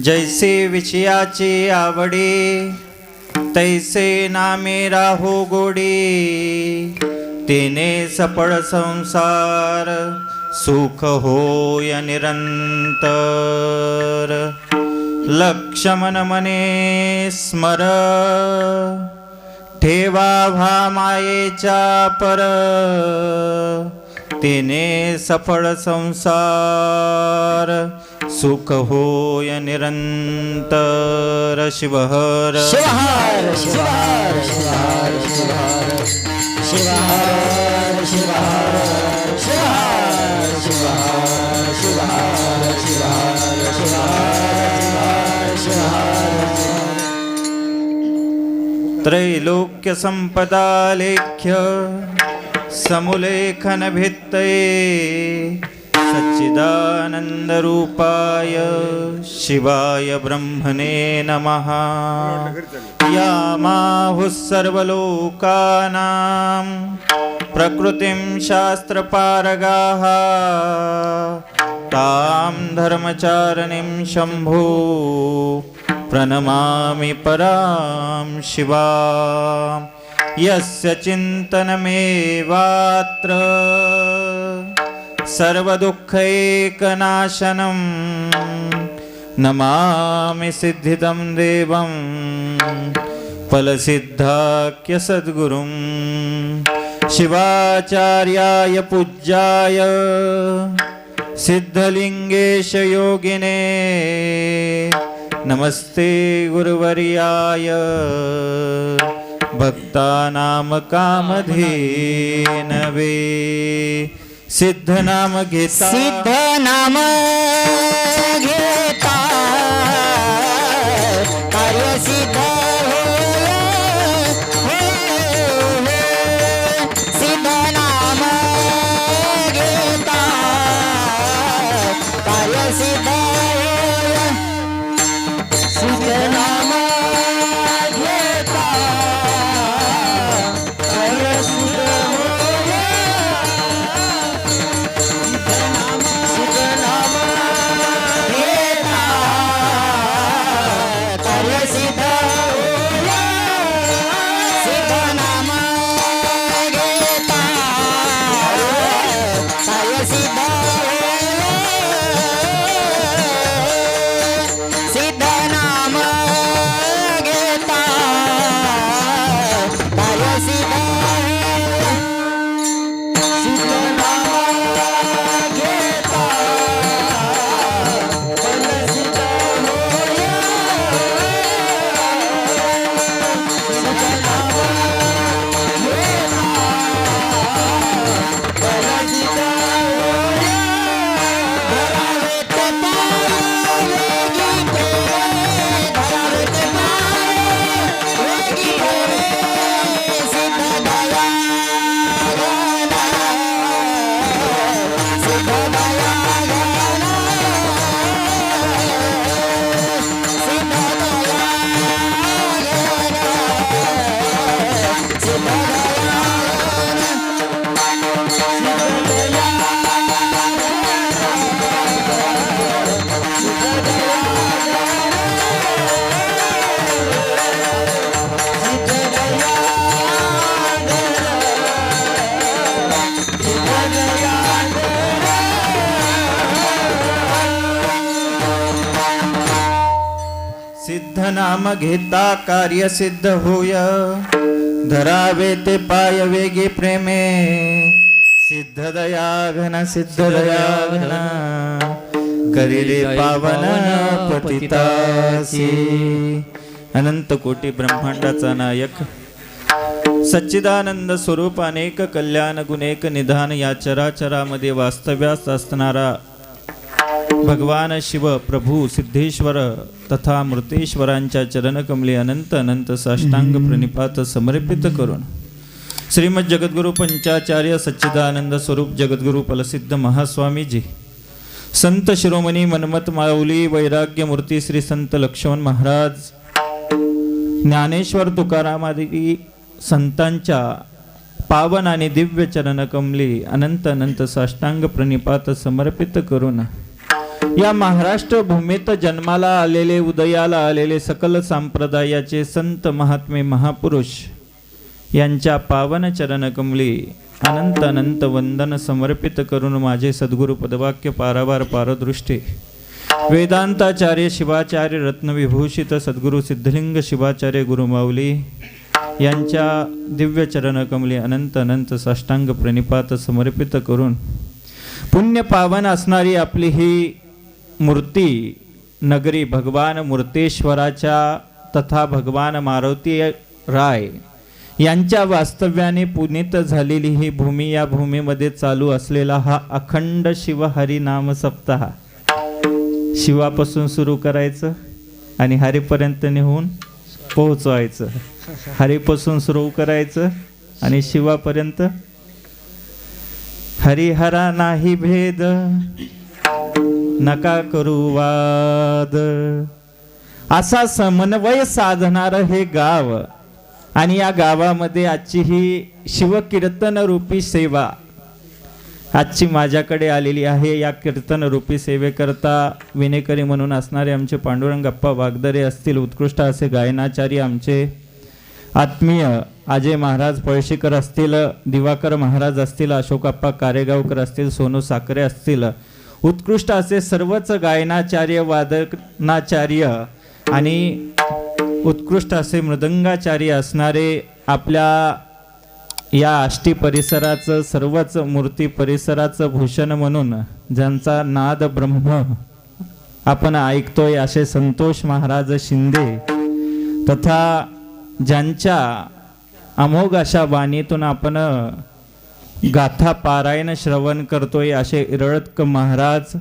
जैसे विषयाचे आवडे तैसे नामे राहो गोडी तेने सफळ संसार सुख होय निरंतर लक्ष्मण मने स्मर ठेवा भा मायेच्या पर तेने सफळ संसार सुख होय निरंतर शिवहर शिवहर शिवहर शिवहर शिवहर शिवहर शिवहर शिवहर शिवहर शिवहर शिवहर शिवहर त्रैलोक्य संपदा लेख्य समुलेखन भित्तये सच्चिदानंद रूपाय शिवाय ब्रह्मणे नमः यामाहुः सर्वलोकानां प्रकृतिं शास्त्रपारगाः तां धर्मचारिणीं शम्भो प्रणमामि परां शिवां यस्य चिन्तनमेवात्र सर्वदुःखैकनाशनं नमामि सिद्धिदं देवं फलसिद्धाख्य सद्गुरुं शिवाचार्याय पूज्याय सिद्धलिंगेश योगिने नमस्ते गुरुवर्याय भक्तानाम कामधेनवे सिद्ध नाम घेता सिद्ध नाम घेता कार्य सिद्ध सिद्ध नाम घेता कार्य सिद्ध सिद्ध नाम घेता कार्य सिद्ध सिद्ध नाम घेता नाम घेता कार्य सिद्ध होय धरावे ते पाय वेगी प्रेमे सिद्ध दया घन सिद्ध दया घन करिले पावन पतितासी. अनंत कोटी ब्रह्मांडाचा नायक सच्चिदानंद स्वरूप अनेक कल्याण गुणेक निधान या चराचरामध्ये वास्तव्यास असणारा भगवान शिव प्रभू सिद्धेश्वर तथा मृतेश्वरांच्या चरणकमली अनंत अनंत साष्टांग प्रणिपात समर्पित करून श्रीमद जगद्गुरु पंचाचार्य सच्चिदानंद स्वरूप जगद्गुरु फलसिद्ध महास्वामीजी संत शिरोमणी मनमत माऊली वैराग्य मूर्ती श्री संत लक्ष्मण महाराज ज्ञानेश्वर तुकाराम आदी संतांच्या पावन आणि दिव्य चरणकमली अनंत अनंत साष्टांग प्रणिपात समर्पित करून या महाराष्ट्र भूमीत जन्माला आलेले उदयाला आलेले सकल संप्रदायाचे संत महात्मे महापुरुष यांच्या पावन चरणकमली अनंत अनंत वंदन समर्पित करून माझे सद्गुरु पदवाक्य पारावार पारदृष्टी वेदांताचार्य शिवाचार्य रत्नविभूषित सद्गुरु सिद्धलिंग शिवाचार्य गुरुमाऊली यांच्या दिव्य चरणकमली अनंत अनंत साष्टांग प्रणिपात समर्पित करून पुण्य पावन असणारी आपली ही मूर्ती नगरी भगवान मूर्तेश्वराच्या तथा भगवान मारुती राय यांच्या वास्तव्याने पुनीत झालेली ही भूमी, या भूमीमध्ये चालू असलेला हा अखंड शिवहरी नाम सप्ताह शिवापासून सुरू करायचं आणि हरीपर्यंत नेऊन पोहोचवायचं. हरीपासून सुरू करायचं आणि शिवापर्यंत. हरिहरा नाही भेद नका करू वाद असा समन्वय साधणारं हे गाव आणि या गावामध्ये आजची ही शिवकीर्तन रूपी सेवा आजची माझ्याकडे आलेली आहे. या कीर्तन रूपी सेवेकरता विनेकरी म्हणून असणारे आमचे पांडुरंग अप्पा वागदरे असतील, उत्कृष्ट असे गायनाचार्य आमचे आत्मीय अजय महाराज पळशीकर असतील, दिवाकर महाराज असतील, अशोकप्पा कारेगावकर असतील, सोनू साखरे असतील, उत्कृष्ट असे सर्वच गायनाचार्य वादनाचार्य आणि उत्कृष्ट असे मृदंगाचार्य असणारे आपल्या या आष्टी परिसराचं सर्वच मूर्ती परिसराचं भूषण म्हणून ज्यांचा नाद ब्रह्म आपण ऐकतोय असे संतोष महाराज शिंदे तथा ज्यांच्या अमोघ अशा वाणीतून आपण गाथा पारायण श्रवण करतोय असे इरळतक महाराज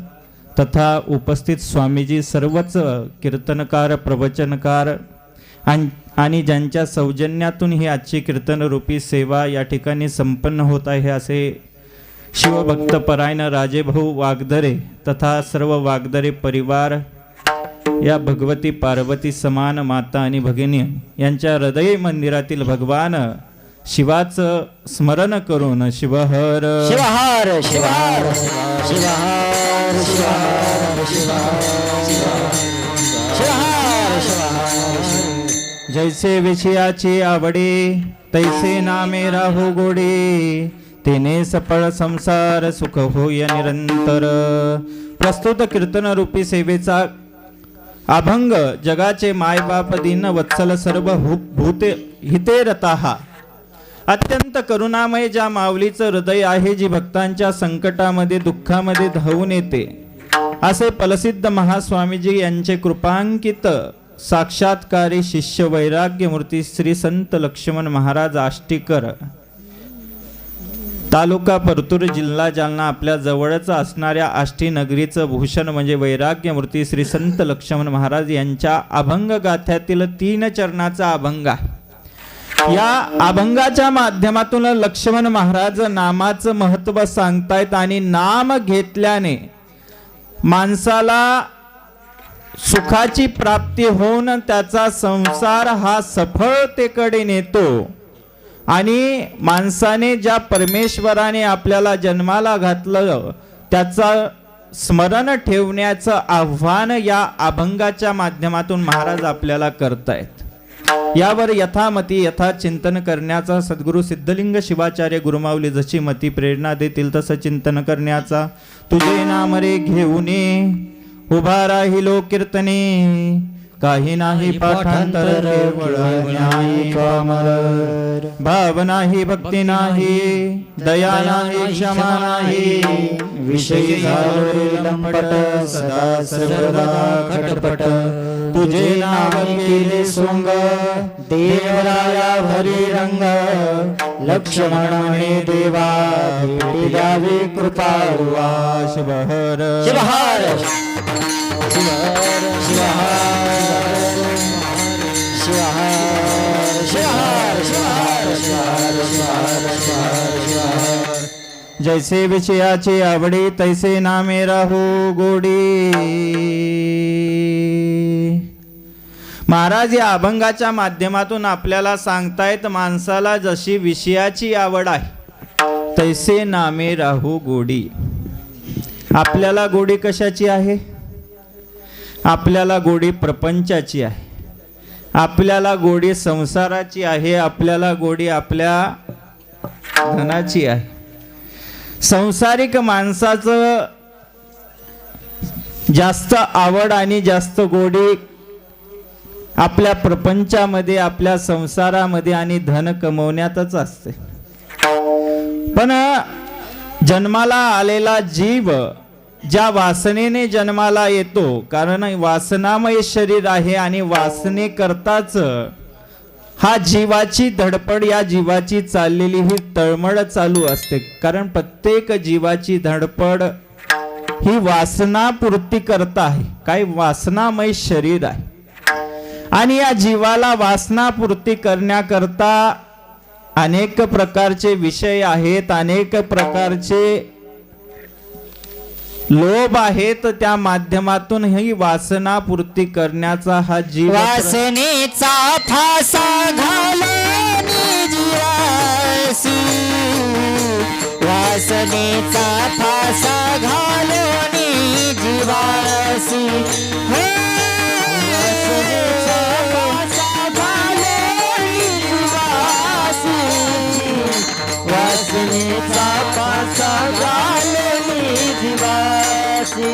तथा उपस्थित स्वामीजी सर्वच कीर्तनकार प्रवचनकार आणि ज्यांच्या सौजन्यातून ही आजची कीर्तन रूपी सेवा या ठिकाणी संपन्न होत आहे असे शिवभक्त परायण राजेभाऊ वागदरे तथा सर्व वागदरे परिवार या भगवती पार्वती समान माता आणि भगिनी यांच्या हृदय मंदिरातील भगवान शिवाचं स्मरण करून शिवहर शिवहर शिवहर शिवहर शिवहर जैसे विषयाची आवडे तैसे नामे राहो गोडे तेने सफळ संसार सुख होय निरंतर. प्रस्तुत कीर्तन रूपी सेवेचा अभंग जगाचे मायबाप दीन वत्सल सर्व भूते हिते रताहा. अत्यंत करुणामय ज्या माऊलीचं हृदय आहे, जी भक्तांच्या संकटामध्ये दुःखामध्ये धावून येते, असे फलसिद्ध महास्वामीजी यांचे कृपांकित साक्षात्कारी शिष्य वैराग्य मूर्ती श्री संत लक्ष्मण महाराज आष्टीकर तालुका परतूर जिल्हा जालना आपल्या जवळच असणाऱ्या आष्टी नगरीचं भूषण म्हणजे वैराग्य मूर्ती श्री संत लक्ष्मण महाराज यांच्या अभंग गाथ्यातील 3 चरणाचा अभंग. या अभंगाच्या माध्यमातून लक्ष्मण महाराज नामाचं महत्त्व सांगतायत आणि नाम घेतल्याने माणसाला सुखाची प्राप्ती होऊन त्याचा संसार हा सफळतेकडे नेतो आणि माणसाने ज्या परमेश्वराने आपल्याला जन्माला घातलं त्याचा स्मरण ठेवण्याचं आव्हान या अभंगाच्या माध्यमातून महाराज आपल्याला करतायत. यावर यथामती यथा चिंतन करण्याचा सद्गुरु सिद्धलिंग शिवाचार्य गुरुमाऊली जशी मती प्रेरणा देतील तसं चिंतन करण्याचा. तुझे नाम रे घेऊन उभा राहिलो कीर्तने काही नाही पाठांतर केवळ न्यायी पामर भाव नाही भक्ती नाही दया नाही क्षमा नाही विषयी झालो लंपट सदा सर्वदा खटपट तुझे नाव केले सोंग देवराया भरी रंग लक्ष्मणाने देवा भेटी द्यावी कृपा शिवहर शिवहार शिवहार शिवहार शिवहार शिवहार शिवहार शिवहार शिवहार जैसे विषयाचे आवडे तैसे नामे राहू गोडी. महाराज या अभंगाच्या माध्यमातून आपल्याला सांगतायत माणसाला जशी विषयाची आवड आहे तैसे नामे राहू गोडी. आपल्याला गोडी कशाची आहे? आपल्याला गोडी प्रपंचाची आहे, आपल्याला गोडी संसाराची आहे, आपल्याला गोडी आपल्या धनाची आहे. संसारिक माणसाचं जास्त आवड आणि जास्त गोडी आपल्या प्रपंचामध्ये आपल्या संसारामध्ये आणि धन कमवण्यातच असते. पण जन्माला आलेला जीव ज्या वासनेने जन्माला येतो, कारण वासनामय शरीर आहे आणि वासने करताच हा जीवाची धडपड, या जीवाची चाललेली ही तळमळ चालू असते. कारण प्रत्येक जीवाची धडपड ही वासनापूर्ती करता आहे. काय वासनामय शरीर आहे आणि या जीवाला वासनापूर्ती करण्याकरता अनेक प्रकारचे विषय आहेत, अनेक प्रकारचे लोभ आहेत. त्या माध्यमातून ही वासना पूर्ती करण्याचा हा जीव वासनेचा फासा घालून जीवासी वासनेचा फासा घालून जीवासी वासनेचा फासा घालून जीवासी वासनेचा फासा घालून जीवासी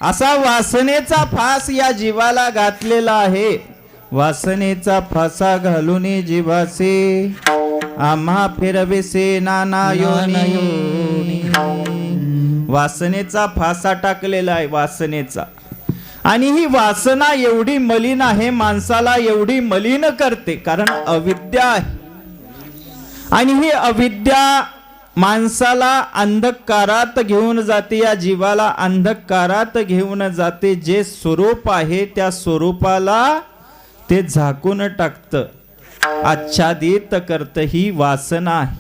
असा वासनेचा फास या जीवाला घातलेला आहे. वासनेचा फासा घालून जीवासे आम्हा फिरविसे नाना योनी. वासनेचा फासा टाकलेला आहे वासनेचा. आणि ही वासना एवढी मलिन आहे, माणसाला एवढी मलिन करते कारण अविद्या आहे. आणि ही अविद्या माणसाला अंधकारात घेऊन जाते, या जीवाला अंधकारात घेऊन जाते. जे स्वरूप आहे त्या स्वरूपाला ते झाकून टाकतं, आच्छादित करतं. ही वासना आहे.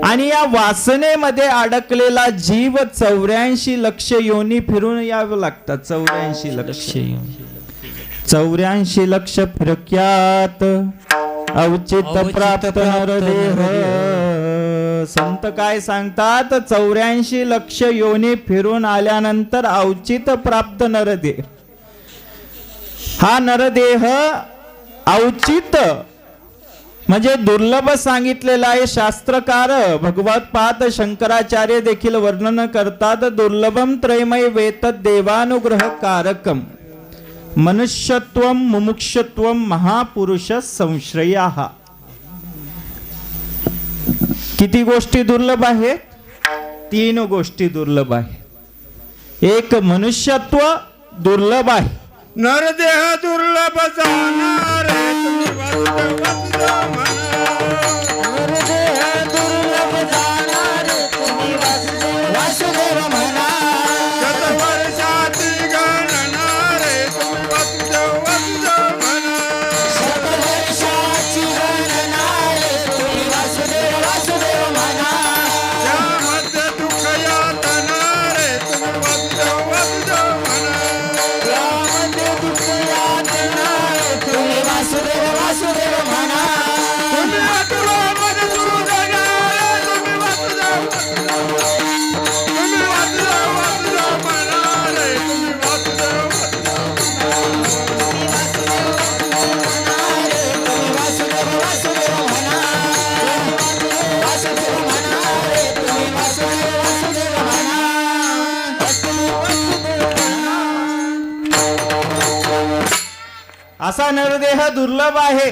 आणि या वासनेमध्ये अडकलेला जीव 84 लक्ष योनी फिरून यावं लागतात. 84 लक्ष फिरक्यात अवचित प्राप्त नरदेह. संत काय सांगतात? 84 लक्ष योनी फिरून आल्यानंतर अवचित प्राप्त नरदेह. हा नरदेह अवचित म्हणजे दुर्लभ सांगितलेला आहे. शास्त्रकार भगवत्पाद शंकराचार्य देखील वर्णन करतात. दुर्लभम त्रयमय वेतत देवानुग्रह कारकम. मनुष्यत्वम मुमुक्षत्वम महापुरुष संश्रयाः. किती गोष्टी दुर्लभ आहेत? 3 गोष्टी दुर्लभ आहेत. एक मनुष्यत्व दुर्लभ आहे. नरदेह दुर्लभ जाणार तुम्ही वासुदेव वासुदेव म्हणा. नरदेह दुर्लभ जाणार तुम्ही वासुदेव वासुदेव म्हणा. शतवर्षाची गणना रे तुम्ही वासुदेव वासुदेव म्हणा. शतवर्षाची गणना रे तुम्ही वासुदेव वासुदेव म्हणा. त्यामध्ये दुःख यातना रे तुम्ही वासुदेव वासुदेव म्हणा. त्यामध्ये दुःख यातना रे तुम्ही वासुदेव वासुदेव म्हणा. तुम्ही आठवा मन सुरू जगा रे तुम्ही वासुदेव वासुदेव. तुम्ही वासुदेव वासुदेव म्हणा रे तुम्ही वासुदेव असा नरदेह दुर्लभ आहे.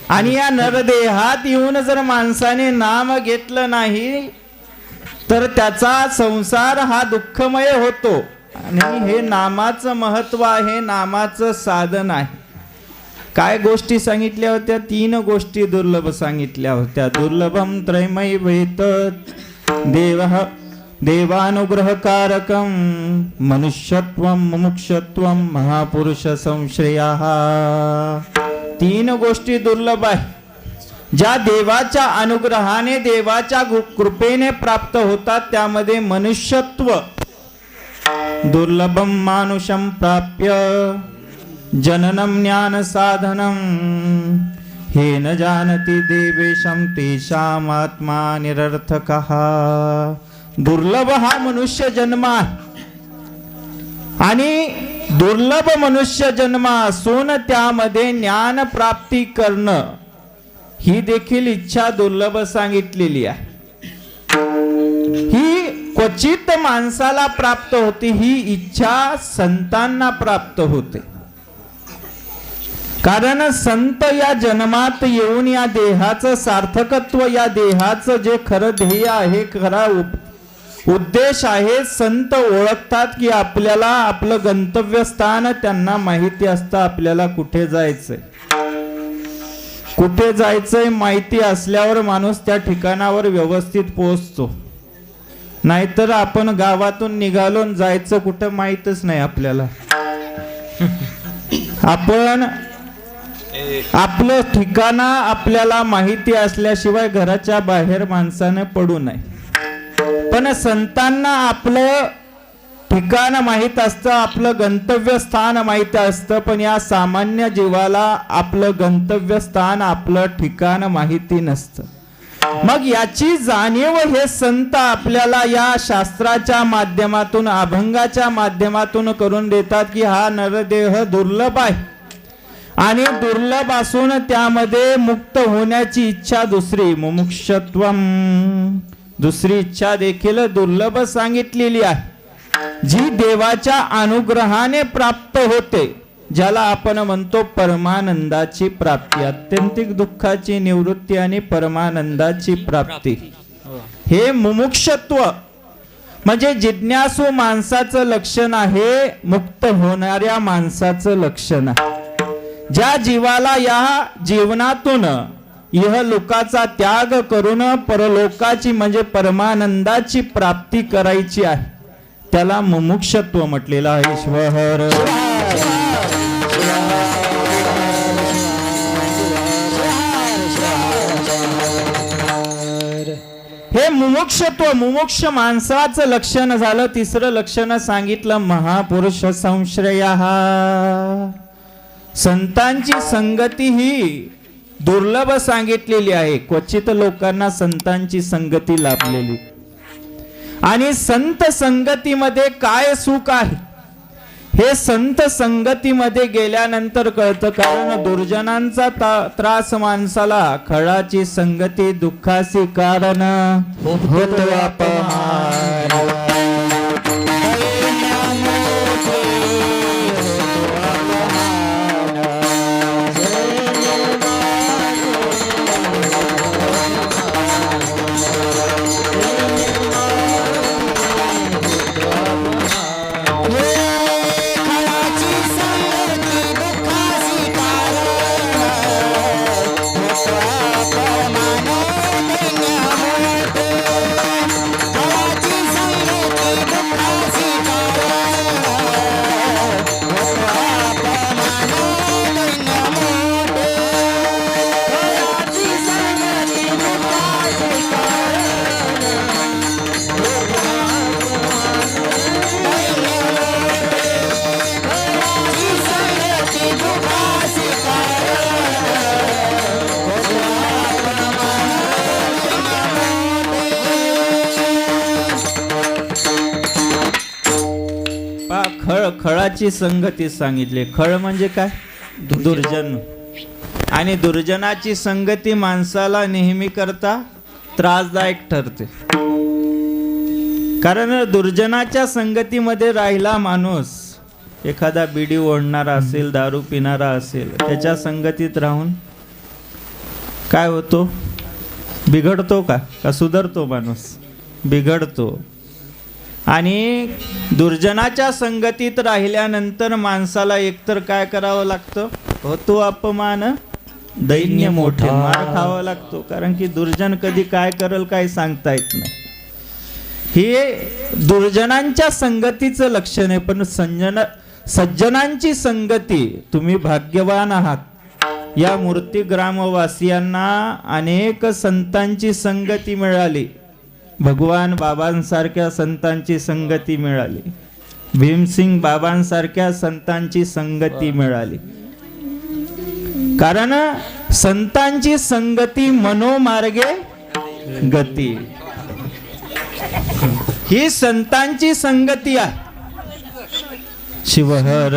आणि या नरदेहात येऊन जर माणसाने नाम घेतलं नाही तर त्याचा संसार हा दुःखमय होतो. आणि हे नामाचं महत्व आहे, नामाचं साधन आहे. काय गोष्टी सांगितल्या होत्या? 3 गोष्टी दुर्लभ सांगितल्या होत्या. दुर्लभम त्रयमय देवः देवानुग्रहकारकं मनुष्यत्वं मुमुक्षत्वं महापुरुष संश्रयाः. 3 गोष्टी दुर्लभ आहे, ज्या देवाच्या अनुग्रहाने देवाच्या कृपेने प्राप्त होतात. त्यामध्ये मनुष्यत्व दुर्लभम मानुषम प्राप्य जननम ज्ञान साधनम हे न जानती देवेशम तेषाम आत्मा निरर्थकः. दुर्लभ हा मनुष्य जन्म आहे. आणि दुर्लभ मनुष्य जन्म असून त्यामध्ये ज्ञान प्राप्ती करणं ही देखील इच्छा दुर्लभ सांगितलेली आहे. ही क्वचित माणसाला प्राप्त होते. ही इच्छा संतांना प्राप्त होते. कारण संत या जन्मात येऊन या देहाचं सार्थकत्व, या देहाचं जे खरं ध्येय आहे, खरा उद्देश आहे, संत ओळखतात की आपल्याला आपलं गंतव्यस्थान त्यांना माहिती असतं. आपल्याला कुठे जायचंय, कुठे जायचंय माहिती असल्यावर माणूस त्या ठिकाणावर व्यवस्थित पोहोचतो. नाहीतर आपण गावातून निघालो, जायचं कुठं माहीतच नाही आपल्याला. आपण आपलं ठिकाणा आपल्याला माहिती असल्याशिवाय घराच्या बाहेर माणसाने पडू नये. पण संतांना आपलं ठिकाण माहित असतं, आपलं गंतव्य स्थान माहित असतं. पण या सामान्य जीवाला आपलं गंतव्य स्थान, आपलं ठिकाण माहिती नसतं. मग याची जाणीव हे संत आपल्याला या शास्त्राच्या माध्यमातून, अभंगाच्या माध्यमातून करून देतात की हा नरदेह दुर्लभ आहे. आणि दुर्लभ असून त्यामध्ये मुक्त होण्याची इच्छा दुसरी मुमुक्षत्वम, दुसरी इच्छा देखील दुर्लभ सांगितलेली आहे, जी देवाच्या अनुग्रहाने प्राप्त होते. ज्याला आपण म्हणतो परमानंदाची प्राप्ती, आत्यंतिक दुःखाची निवृत्ती आणि परमानंदाची प्राप्ती. हे मुमुक्षत्व म्हणजे जिज्ञासू माणसाचं लक्षण आहे, मुक्त होणाऱ्या माणसाचं लक्षण आहे. ज्या जीवाला या जीवनातून इहलोकाचा त्याग करून परलोकाची म्हणजे परमानंदाची प्राप्ती करायची आहे, त्याला मुमुक्षत्व म्हटलेलं आहे. ईश्वर हे मुमुक्षत्व, मुमुक्ष माणसाचं लक्षण झालं. तिसरं लक्षण सांगितलं महापुरुष संश्रयः. संतांची संगती ही दुर्लभ सांगितलेली आहे. क्वचित लोकांना संतांची संगती लाभलेली. आणि संत संगतीमध्ये काय सुख आहे हे संत संगतीमध्ये गेल्यानंतर कळतं. कारण दुर्जनांचा त्रास माणसाला, खळाची संगती दुःखासी कारण होतो अपमान. खळाची संगती सांगितली. खळ म्हणजे काय? दुर्जन. आणि दुर्जनाची संगती माणसाला नेहमी करता त्रासदायक ठरते. कारण दुर्जनाच्या संगतीमध्ये राहिला माणूस, एखादा बिडी ओढणारा असेल, दारू पिणारा असेल, त्याच्या संगतीत राहून काय होतो? बिघडतो का सुधारतो? माणूस बिघडतो. आणि दुर्जनाच्या संगतीत राहिल्यानंतर माणसाला एकतर काय करावं लागतं? होतो अपमान, दैन्य मोठे, मार खावा लागतो. कारण की दुर्जन कधी काय करल काय सांगता येत नाही. हे दुर्जनांच्या संगतीचं लक्षण आहे. पण सज्जनांची संगती, तुम्ही भाग्यवान आहात. या मूर्ती ग्रामवासियांना अनेक संतांची संगती मिळाली. भगवान बाबांसारख्या संतांची संगती मिळाली. भीमसिंग बाबांसारख्या संतांची संगती मिळाली. कारण संतांची संगती मनोमार्गे गती, ही संतांची संगती आहे. शिवहर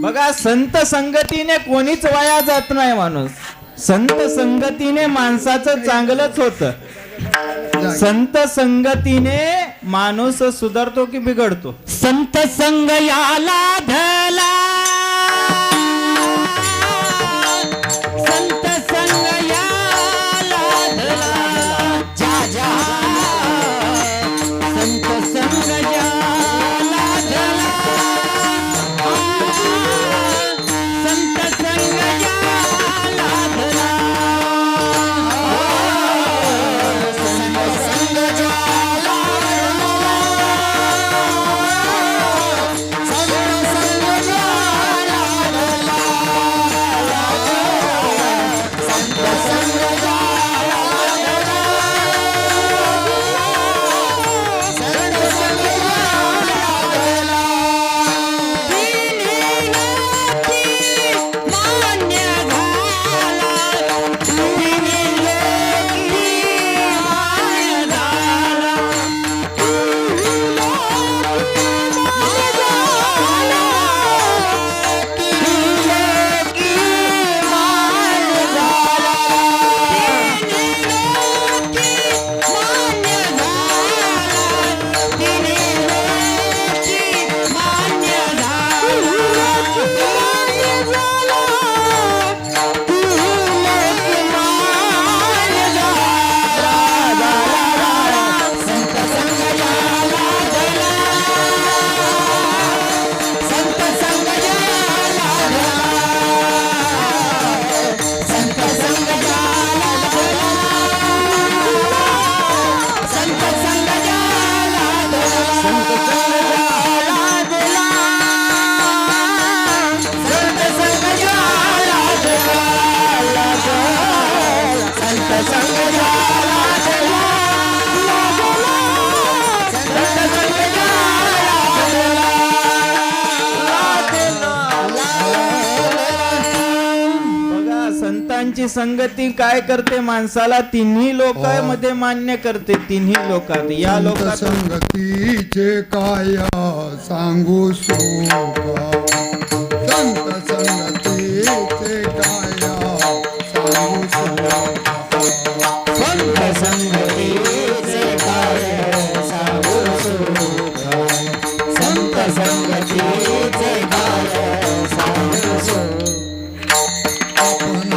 बघा, संत संगतीने कोणीच वाया जात नाही. माणूस संत संगतीने माणसाचं चांगलंच होतं. संत संगतीने माणूस सुधारतो की बिघडतो? संत संग याला धला, संत संग याला धला, जा जा संत संग याला धला, संत संग याला धला, संत संग याला धला, संत संग याला संतांची संगती काय करते माणसाला तिन्ही लोकांमध्ये मान्य करते. तिन्ही लोकात या संत लोकात संगतीचे काय सांगू सोका संत संगतीचे काय सांगू सोका संत संगतीचे काय सांगू सुख संत संगतीचे काय सांगू सुख आपण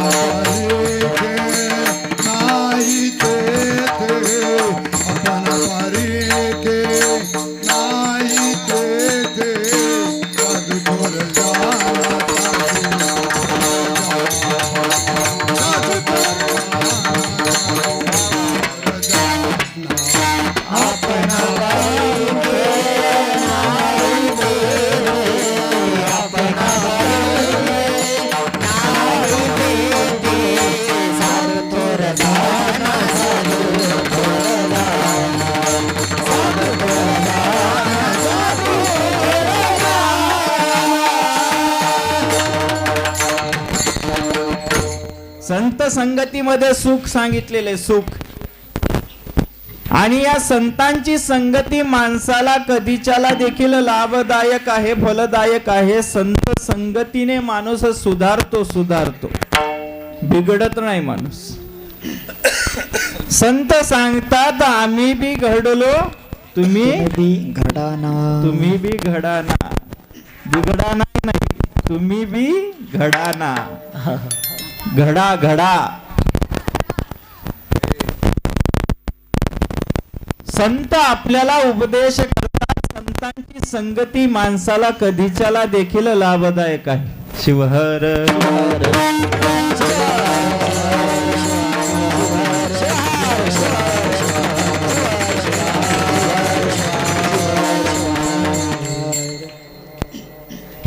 पारिखे नाही तेथे आपण पारिखे नाही तेथे साधू थोर जाना साधू आपण पारिखे नाही तेथे आपण पारिखे नाही तेथे साधू थोर जाना साधू थोर जाना साधू थोर जाना साधू थोर जाना. संत संगतीमध्ये सुख सांगितलेले सुख. आणि या संतांची संगती माणसाला कधीच्याला देखील लाभदायक आहे, फलदायक आहे. संत संगतीने माणूस सुधारतो, बिघडत नाही माणूस. संत सांगतात आम्ही बी घडलो तुम्ही तुम्ही बी घडाना. बिघडाना नाही, तुम्ही बी घडाना. घडा. संत आपल्याला उपदेश करतात. संतांची संगती माणसाला कधीच्याला देखील लाभदायक आहे. शिवहर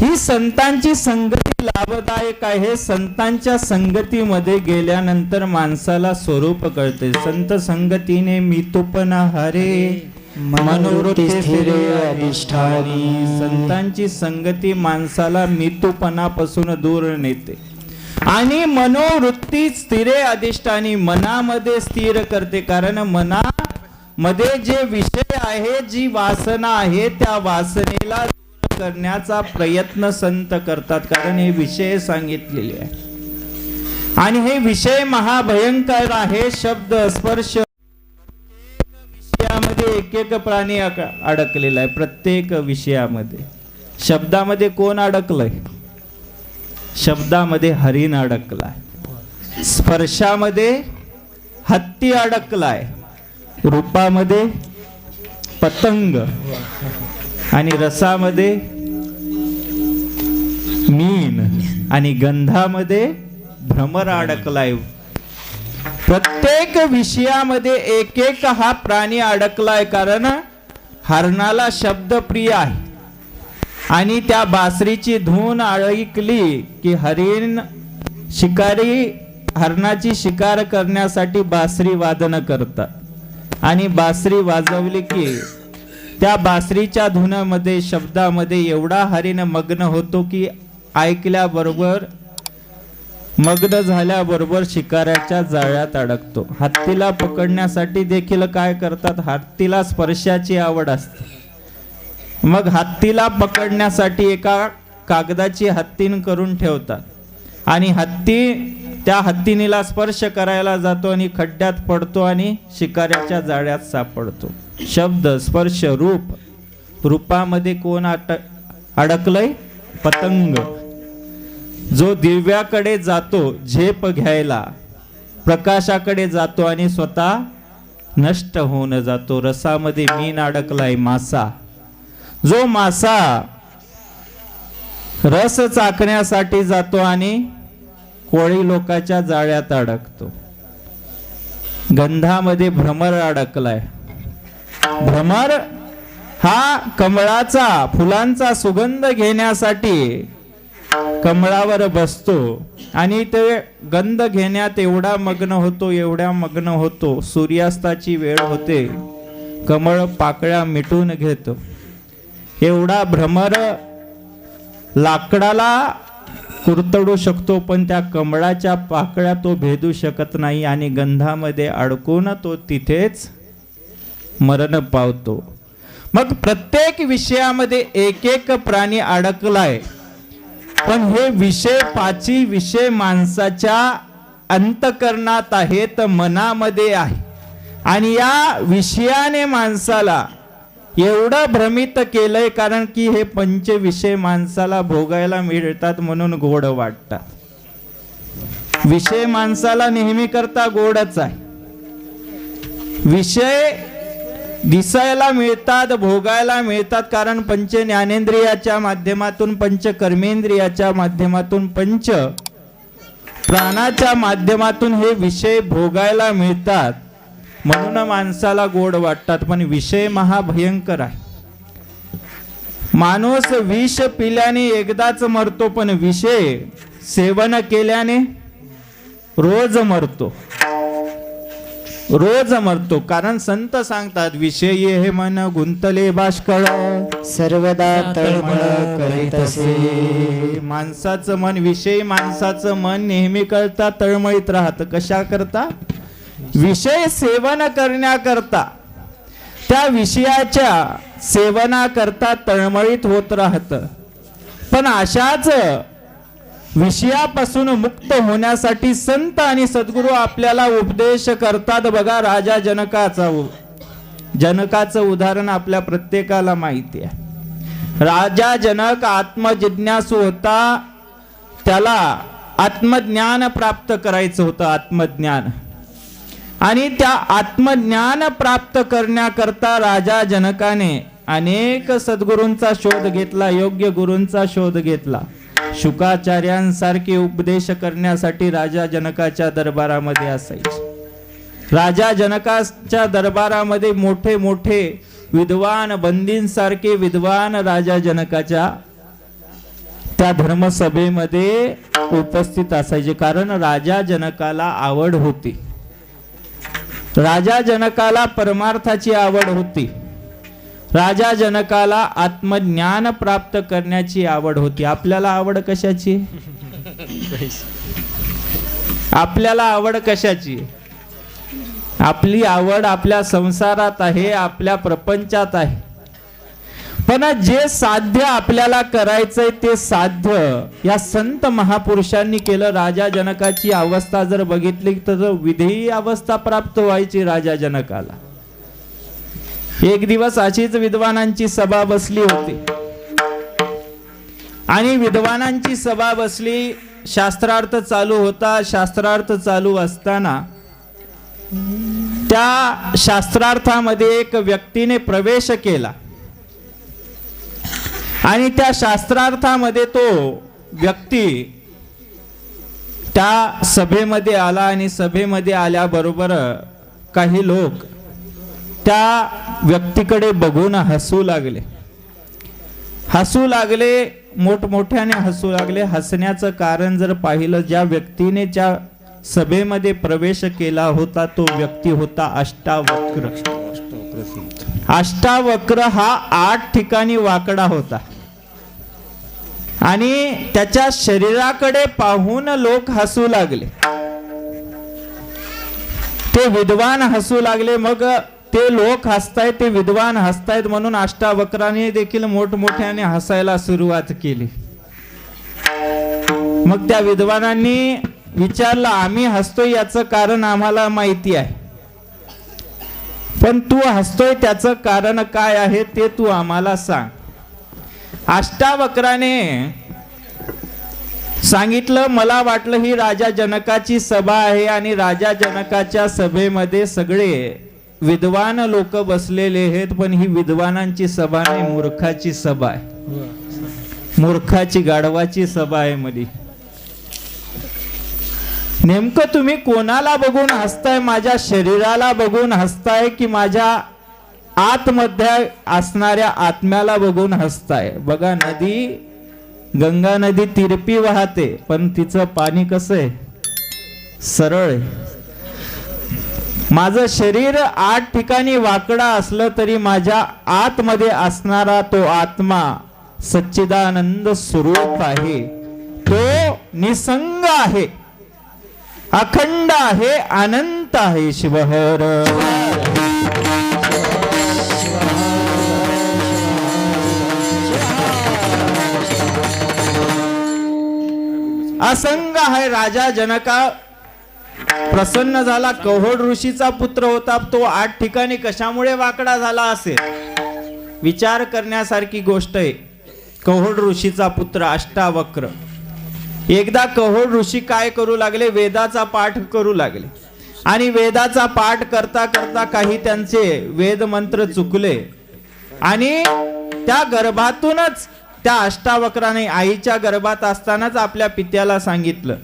ही संतांची संगती लाभदायक आहे. संतांच्या संगतीमध्ये गेल्यानंतर माणसाला स्वरूप कळते. संत संगतीने मितुपणा हरे मनोवृत्ती स्थिरे अधिष्ठानी. संतांची संगती माणसाला मितुपणापासून दूर नेते आणि मनोवृत्ती स्थिरे अधिष्ठानी मनामध्ये स्थिर करते. कारण मनामध्ये जे विषय आहे, जी वासना आहे, त्या वासनेला करण्याचा प्रयत्न संत करतात. कारण हे विषय सांगितलेले आहे आणि हे विषय महाभयंकर आहे. शब्द स्पर्श विषयामध्ये एक प्राणी अडकलेला आहे. प्रत्येक विषयामध्ये शब्दामध्ये कोण अडकलंय? शब्दामध्ये हरिण अडकलाय. स्पर्शामध्ये हत्ती अडकलाय. रूपामध्ये पतंग आणि रसामध्ये मीन आणि गंधामध्ये भ्रमर अडकलाय. प्रत्येक विषयामध्ये एक हा प्राणी अडकलाय. कारण हरणाला शब्द प्रिय आहे आणि त्या बासरीची धून ऐकली की हरिण शिकारी हरणाची शिकार करण्यासाठी बासरी वादन करतात आणि बासरी वाजवली की त्या बासरीच्या धुनामध्ये शब्दामध्ये एवढा हरिण मग्न होतो की ऐकल्याबरोबर मग्न झाल्याबरोबर शिकाऱ्याच्या जाळ्यात अडकतो. हत्तीला पकडण्यासाठी देखील काय करतात? हत्तीला स्पर्शाची आवड असते. मग हत्तीला पकडण्यासाठी एका कागदाची हत्तीन करून ठेवतात आणि त्या हत्तीनीला स्पर्श करायला जातो आणि खड्ड्यात पडतो आणि शिकाऱ्याच्या जाळ्यात सापडतो. शब्द स्पर्श रूपामध्ये कोण अडकलंय? पतंग. जो दिव्याकडे जातो झेप घ्यायला, प्रकाशाकडे जातो आणि स्वतः नष्ट होऊन जातो. रसामध्ये मीन अडकलाय, मासा. जो मासा रस चाकण्यासाठी जातो आणि कोळी लोकांच्या जाळ्यात अडकतो. गंधामध्ये भ्रमर अडकलाय. भ्रमर हा कमळाचा फुलांचा सुगंध घेण्यासाठी कमळावर बसतो आणि ते गंध घेण्यात एवढा मग्न होतो सूर्यास्ताची वेळ होते. कमळ पाकळ्या मिटून घेतो. एवढा भ्रमर लाकडाला कुरतडू शकतो, पण त्या कमळाच्या पाकळ्या तो भेदू शकत नाही आणि गंधामध्ये अडकून तो तिथेच मरण पावतो. मग प्रत्येक विषयामध्ये एक एक प्राणी अडकलाय, पण हे विषय पाची विषय माणसाच्या अंतकरणात आहेत, मनामध्ये आहे. आणि या विषयाने माणसाला एवढं भ्रमित केलंय, कारण की हे पंच विषय माणसाला भोगायला मिळतात म्हणून गोड वाटतात. विषय माणसाला नेहमी करता गोडच आहे. विषय दिसायला मिळतात, भोगायला मिळतात, कारण पंच ज्ञानेंद्रियाच्या माध्यमातून, पंच कर्मेंद्रियाच्या माध्यमातून, पंच प्राणाच्या माध्यमातून हे विषय भोगायला मिळतात म्हणून माणसाला गोड वाटतात. पण विषय महाभयंकर आहे. माणूस विष पिल्याने एकदाच मरतो, पण विषय सेवन केल्याने रोज मरतो, रोज मरतो. कारण संत सांगतात, विषयी हे मन गुंतले बाष्कळ सर्वदा तळमळ करीतसे. माणसाचं मन, विषयी माणसाचं मन नेहमी करता तळमळीत राहत. कशा करता? विषय सेवन करण्याकरता, त्या विषयाच्या सेवनाकरता तळमळीत होत राहत. पण अशाच विषयापासून मुक्त होण्यासाठी संत आणि सद्गुरू आपल्याला उपदेश करतात. बघा, राजा जनकाचं उदाहरण आपल्या प्रत्येकाला माहिती आहे. राजा जनक आत्मजिज्ञासू होता. त्याला आत्मज्ञान प्राप्त करायचं होतं, आत्मज्ञान. आणि त्या आत्मज्ञान प्राप्त करण्याकरता राजा जनकाने अनेक सद्गुरूंचा शोध घेतला, योग्य गुरूंचा शोध घेतला. शुकाचार्यांसारखे उपदेश करण्यासाठी राजा जनकाच्या दरबारामध्ये असायचे. राजा जनकाच्या दरबारामध्ये मोठे मोठे विद्वान, बंदींसारखे विद्वान राजा जनकाच्या त्या धर्मसभेमध्ये उपस्थित असायचे. कारण राजा जनकाला आवड होती, राजा जनकाला परमार्थाची आवड होती, राजा जनकाला आत्मज्ञान प्राप्त करण्याची आवड होती. आपल्याला आवड कशाची? आपल्याला आवड कशाची? आपली आवड आपल्या संसारात आहे, आपल्या प्रपंचात आहे. पण जे साध्य आपल्याला करायचंय ते साध्य या संत महापुरुषांनी केलं. राजा जनकाची अवस्था जर बघितली तर विधेयी अवस्था प्राप्त व्हायची राजा जनकाला. एक दिवस अशीच विद्वानांची सभा बसली होती आणि विद्वानांची सभा बसली, शास्त्रार्थ चालू होता. शास्त्रार्थ चालू असताना त्या शास्त्रार्थामध्ये एक व्यक्तीने प्रवेश केला आणि त्या शास्त्रार्थामध्ये तो व्यक्ती त्या सभेमध्ये आला आणि सभेमध्ये आल्याबरोबर काही लोक त्या व्यक्तीकडे बघून हसू लागले, मोठमोठ्याने हसू लागले. हसण्याचं कारण जर पाहिलं, ज्या व्यक्तीने ज्या सभेमध्ये प्रवेश केला होता तो व्यक्ती होता अष्टावक्र. अष्टावक्र हा 8 ठिकाणी वाकडा होता आणि त्याच्या शरीराकडे पाहून लोक हसू लागले. ते विद्वान हसू लागले. मग ते लोक हसतायत, ते विद्वान हसतायत म्हणून अष्टावक्राने देखील मोठमोठ्याने हसायला सुरुवात केली. मग त्या विद्वानांनी विचारलं, आम्ही हसतोय याचं कारण आम्हाला माहिती आहे, पण तू हसतोय त्याचं कारण काय आहे ते तू आम्हाला सांग. अष्टावक्राने सांगितलं, मला वाटलं ही राजा जनकाची सभा आहे आणि राजा जनकाच्या सभेमध्ये सगळे विद्वान लोक बसलेले आहेत, पण ही विद्वानांची सभा नाही, मूर्खाची सभा आहे, मूर्खाची गाढवाची सभा आहे. मध्ये नेमकं तुम्ही कोणाला बघून हसताय? माझ्या शरीराला बघून हसताय की माझ्या आतमध्ये असणाऱ्या आत्म्याला बघून हसताय? बघा, नदी, गंगा नदी तिरपी वाहते, पण तिचं पाणी कसं आहे? सरळ आहे. माझं शरीर 8 ठिकाणी वाकडा असलं तरी माझ्या आतमध्ये असणारा तो आत्मा सच्चिदानंद स्वरूप आहे, तो निसंग आहे, अखंड आहे, अनंत आहे शिवहर. असंग आहे. राजा जनका प्रसन्न झाला. कहोड ऋषीचा पुत्र होता तो 8 ठिकाणी कशामुळे वाकडा झाला असेल, विचार करण्यासारखी गोष्ट आहे. कहोड ऋषीचा पुत्र अष्टावक्र. एकदा कहोड ऋषी काय करू लागले, वेदाचा पाठ करू लागले आणि वेदाचा पाठ करता करता काही त्यांचे वेद मंत्र चुकले आणि त्या गर्भातूनच त्या अष्टावक्राने आईच्या गर्भात असतानाच आपल्या पित्याला सांगितलं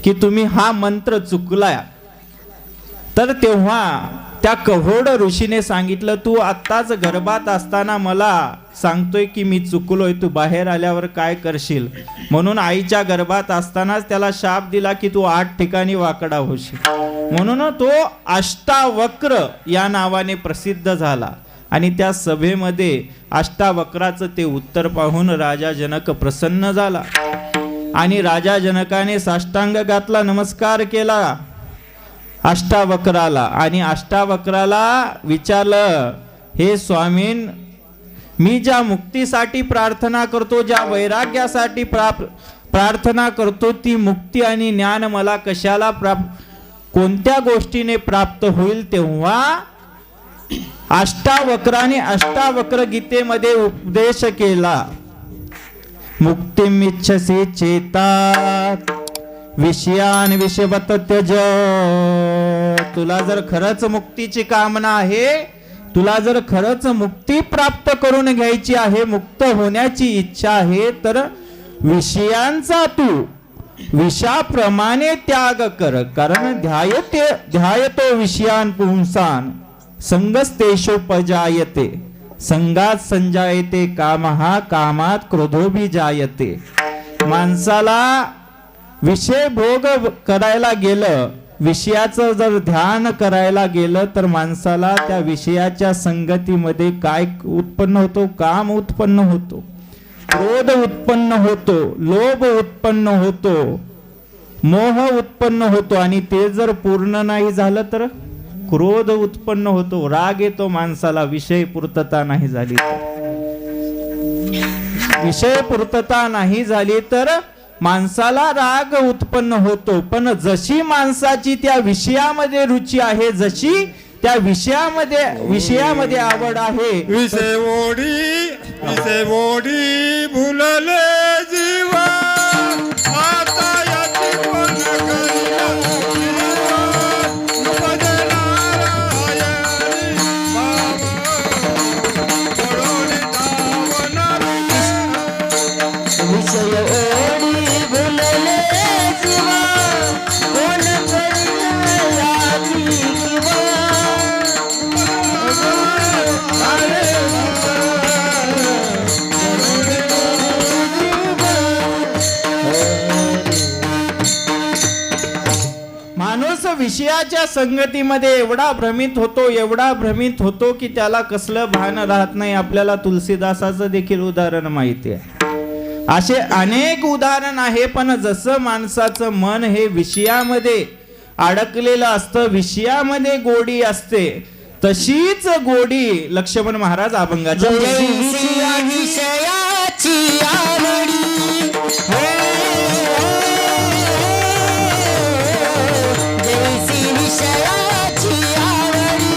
की तुम्ही हा मंत्र चुकलाय. तर तेव्हा त्या कहोड ऋषीने सांगितलं, तू आत्ताच गर्भात असताना मला सांगतोय की मी चुकलोय, तू बाहेर आल्यावर काय करशील. म्हणून आईच्या गर्भात असतानाच त्याला शाप दिला की तू 8 ठिकाणी वाकडा होशील. म्हणून तो अष्टावक्र या नावाने प्रसिद्ध झाला आणि त्या सभेमध्ये अष्टावक्राचं ते उत्तर पाहून राजा जनक प्रसन्न झाला आणि राजा जनकाने साष्टांग घातला, नमस्कार केला अष्टावक्राला आणि अष्टावक्राला विचारलं, हे स्वामीन, मी ज्या मुक्तीसाठी प्रार्थना करतो, ज्या वैराग्यासाठी प्रार्थना करतो, ती मुक्ती आणि ज्ञान मला कशाला कोणत्या गोष्टीने प्राप्त होईल. तेव्हा अष्टावक्राने अष्टावक्र गीतेमध्ये उपदेश केला, मुक्तिमिच्छसि चेतात विषयान विषवत त्यज. तुला जर खरंच मुक्तीची कामना आहे, तुला जर खरंच मुक्ती प्राप्त करून घ्यायची आहे, मुक्त होण्याची इच्छा आहे, तर विषयांचा तू विषाप्रमाणे त्याग कर. कारण ध्यायतो विषयान पुंसान संगस्तेषोपजायते संगात संजायते कामहा कामात क्रोधोभिजायते. माणसाला विषय भोग करायला गेलं, विषयाचं जर ध्यान करायला गेलं तर माणसाला त्या विषयाच्या संगतीमध्ये काय उत्पन्न होतो, काम उत्पन्न होतो, क्रोध उत्पन्न होतो, लोभ उत्पन्न होतो, मोह उत्पन्न होतो आणि ते जर पूर्ण नाही झालं तर क्रोध उत्पन्न होतो, राग येतो माणसाला. विषय पूर्तता नाही झाली, विषय पूर्तता नाही झाली तर माणसाला राग उत्पन्न होतो. पण जशी माणसाची त्या विषयामध्ये रुची आहे, जशी त्या विषयामध्ये आवड आहे, विषय ओढी भुलले जीवा, आता याची कोण करीना जीवा, उपजनारा आयरी बाबा, पळोली धावणारी विषय ओढी भुलले जीवा, कोण करीना याची किंवा. माणूस विषयाच्या संगतीमध्ये एवढा भ्रमित होतो की त्याला कसलं भान राहत नाही. आपल्याला तुलसीदासाचं देखील उदाहरण माहिती आहे. असे अनेक उदाहरण आहे. पण जसं माणसाचं मन हे विषयामध्ये अडकलेलं असतं, विषयामध्ये गोडी असते, तशीच गोडी लक्ष्मण महाराज अभंगाच्या विषयाची आवडी जैसी विषयाची आवडी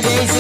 जैसी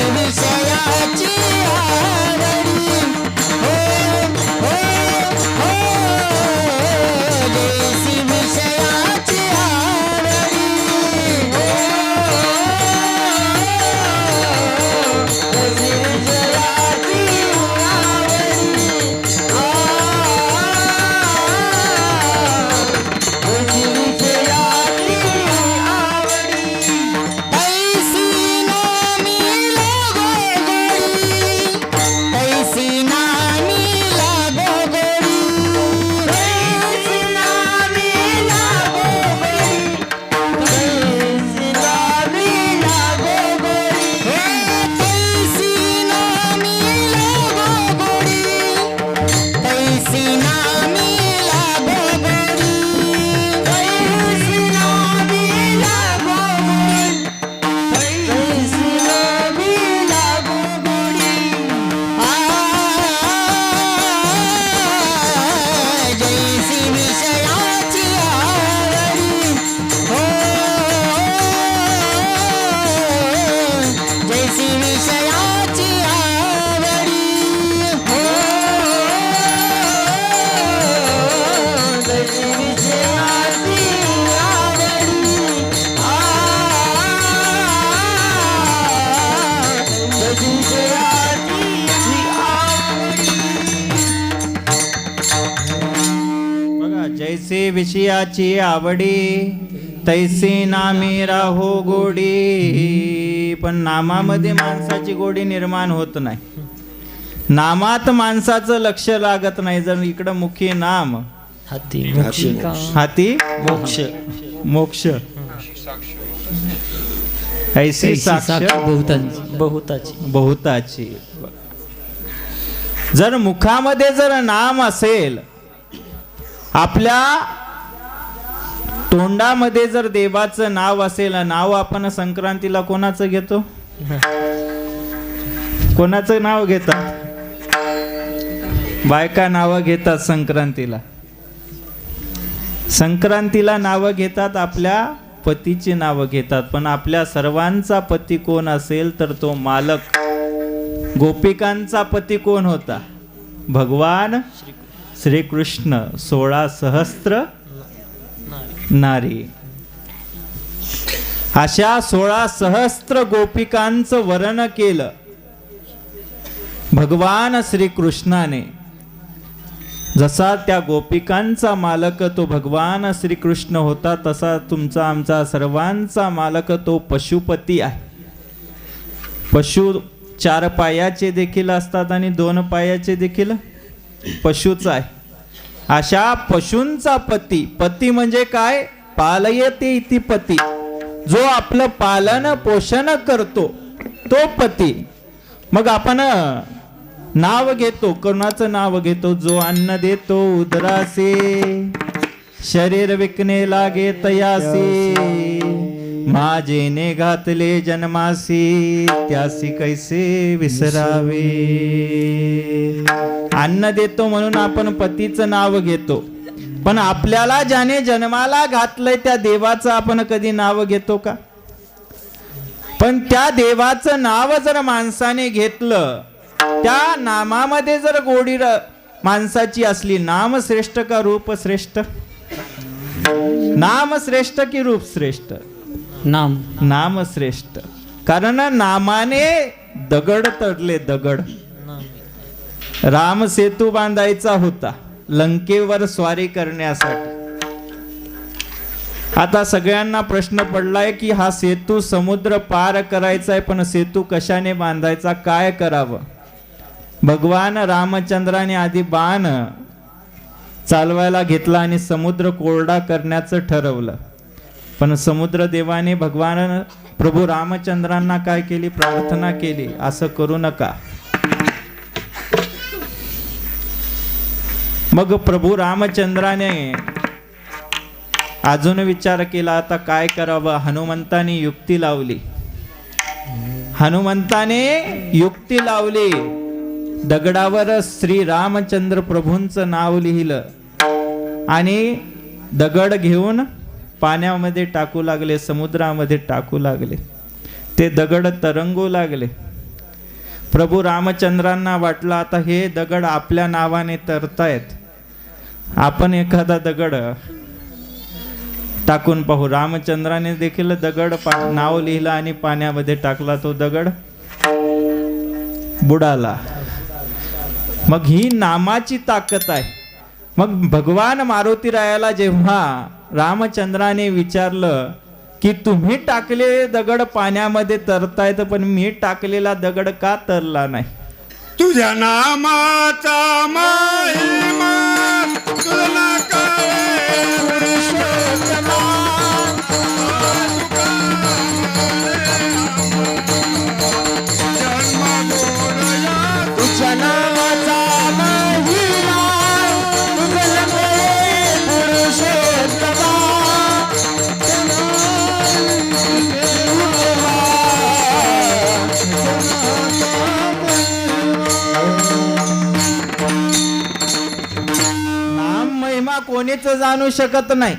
जैसे विषयाची आवडी तैसे नामे राहो गोडी. पण नामामध्ये माणसाची गोडी निर्माण होत नाही. नामात माणसाचं लक्ष लागत नाही. जर इकडं मुखी नाम हाती मोक्षिका हाती मोक्ष मोक्ष ऐसी साक्ष बहुताची बहुताची. जर मुखामध्ये जर नाम असेल, आपल्या तोंडामध्ये जर देवाचं नाव असेल, नाव आपण संक्रांतीला कोणाचं घेतो? कोणाचं नाव घेतात? बायका नाव घेतात संक्रांतीला. संक्रांतीला नाव घेतात, आपल्या पतीची नाव घेतात. पण आपल्या सर्वांचा पती कोण असेल तर तो मालक. गोपिकांचा पती कोण होता? भगवान श्रीकृष्ण. 16 सहस्त्र नारी. अशा 16 सहस्त्र गोपिकांचं वर्ण केलं भगवान श्रीकृष्णाने. जसा त्या गोपिकांचा मालक तो भगवान श्रीकृष्ण होता, तसा तुमचा आमचा सर्वांचा मालक तो पशुपती आहे. पशु 4 पायाचे देखील असतात आणि 2 पायाचे देखील पशुच आहे. अशा पशूंचा पती. पती म्हणजे काय? पालयते इति पती. जो आपलं पालन पोषण करतो तो पती. मग आपण नाव घेतो. कोणाचं नाव घेतो? जो अन्न देतो उदरासे, शरीर विकणे लागे तयासी. माझेने घातले जन्मासी, त्यासी कैसे विसरावे. अन्न देतो म्हणून आपण पतीचं नाव घेतो. पण आपल्याला ज्याने जन्माला घातलंय त्या देवाचं आपण कधी नाव घेतो का? पण त्या देवाचं नाव जर माणसाने घेतलं, त्या नामामध्ये जर गोडी माणसाची असली, नाम श्रेष्ठ का रूप श्रेष्ठ? नाम श्रेष्ठ की रूप श्रेष्ठ? नाम. नाम श्रेष्ठ. कारण नामाने दगड तडले. दगड. राम सेतू बांधायचा होता लंकेवर स्वारी करण्यासाठी. आता सगळ्यांना प्रश्न पडलाय की हा सेतू समुद्र पार करायचा आहे, पण सेतू कशाने बांधायचा? काय करावं? भगवान रामचंद्राने आधी बाण चालवायला घेतला आणि समुद्र कोरडा करण्याचं ठरवलं. पण समुद्र देवाने भगवान प्रभू रामचंद्रांना काय केली? प्रार्थना केली, असं करू नका. मग प्रभू रामचंद्राने अजून विचार केला, आता काय करावं? हनुमंताने युक्ती लावली. हनुमंताने युक्ती लावली. दगडावर श्री रामचंद्र प्रभूंचं नाव लिहिलं आणि दगड घेऊन पाण्यामध्ये टाकू लागले, समुद्रामध्ये टाकू लागले. ते दगड तरंगू लागले. प्रभू रामचंद्रांना वाटलं आता हे दगड आपल्या नावाने तरतायत, आपण एखादा दगड टाकून पाहू. रामचंद्राने देखील दगड नाव लिहिलं आणि पाण्यामध्ये टाकला. तो दगड बुडाला. मग ही नामाची ताकद आहे. मग भगवान मारुतीरायाला जेव्हा रामचंद्राने विचारलं की तुम्ही टाकलेले दगड पाण्यामध्ये तरतायत, पण मी टाकलेला दगड का तरला नाही? तुझ्या नामाचा महिमा तुला कळे पुरुषोत्तमा. तुझ्या नामाचा महिमा तुला कळे पुरुषोत्तमा. नाम महिमा कोणीच जाणू शकत नाही.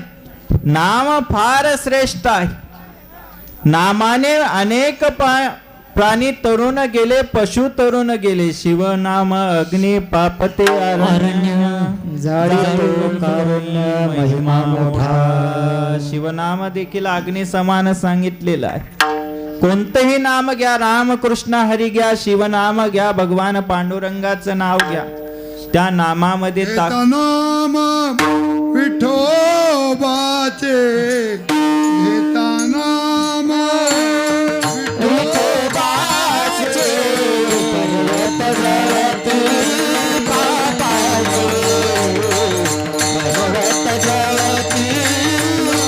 नाम फार श्रेष्ठ आहे. नामाने अनेक प्राणी तरुण गेले, पशु तरुण गेले. शिवनाम अग्नी पापते अरण्य जाळीतो कारुण्य महिमा मोठा. शिवनाम देखील अग्नी समान सांगितलेलं आहे. कोणतंही नाम घ्या, रामकृष्ण हरी घ्या, शिवनाम घ्या, भगवान पांडुरंगाचं नाव घ्या, त्या नामामध्ये नाम विठोबाचे घेता नाम विठोबाचे पर्वत जळती पापाचे पर्वत जळती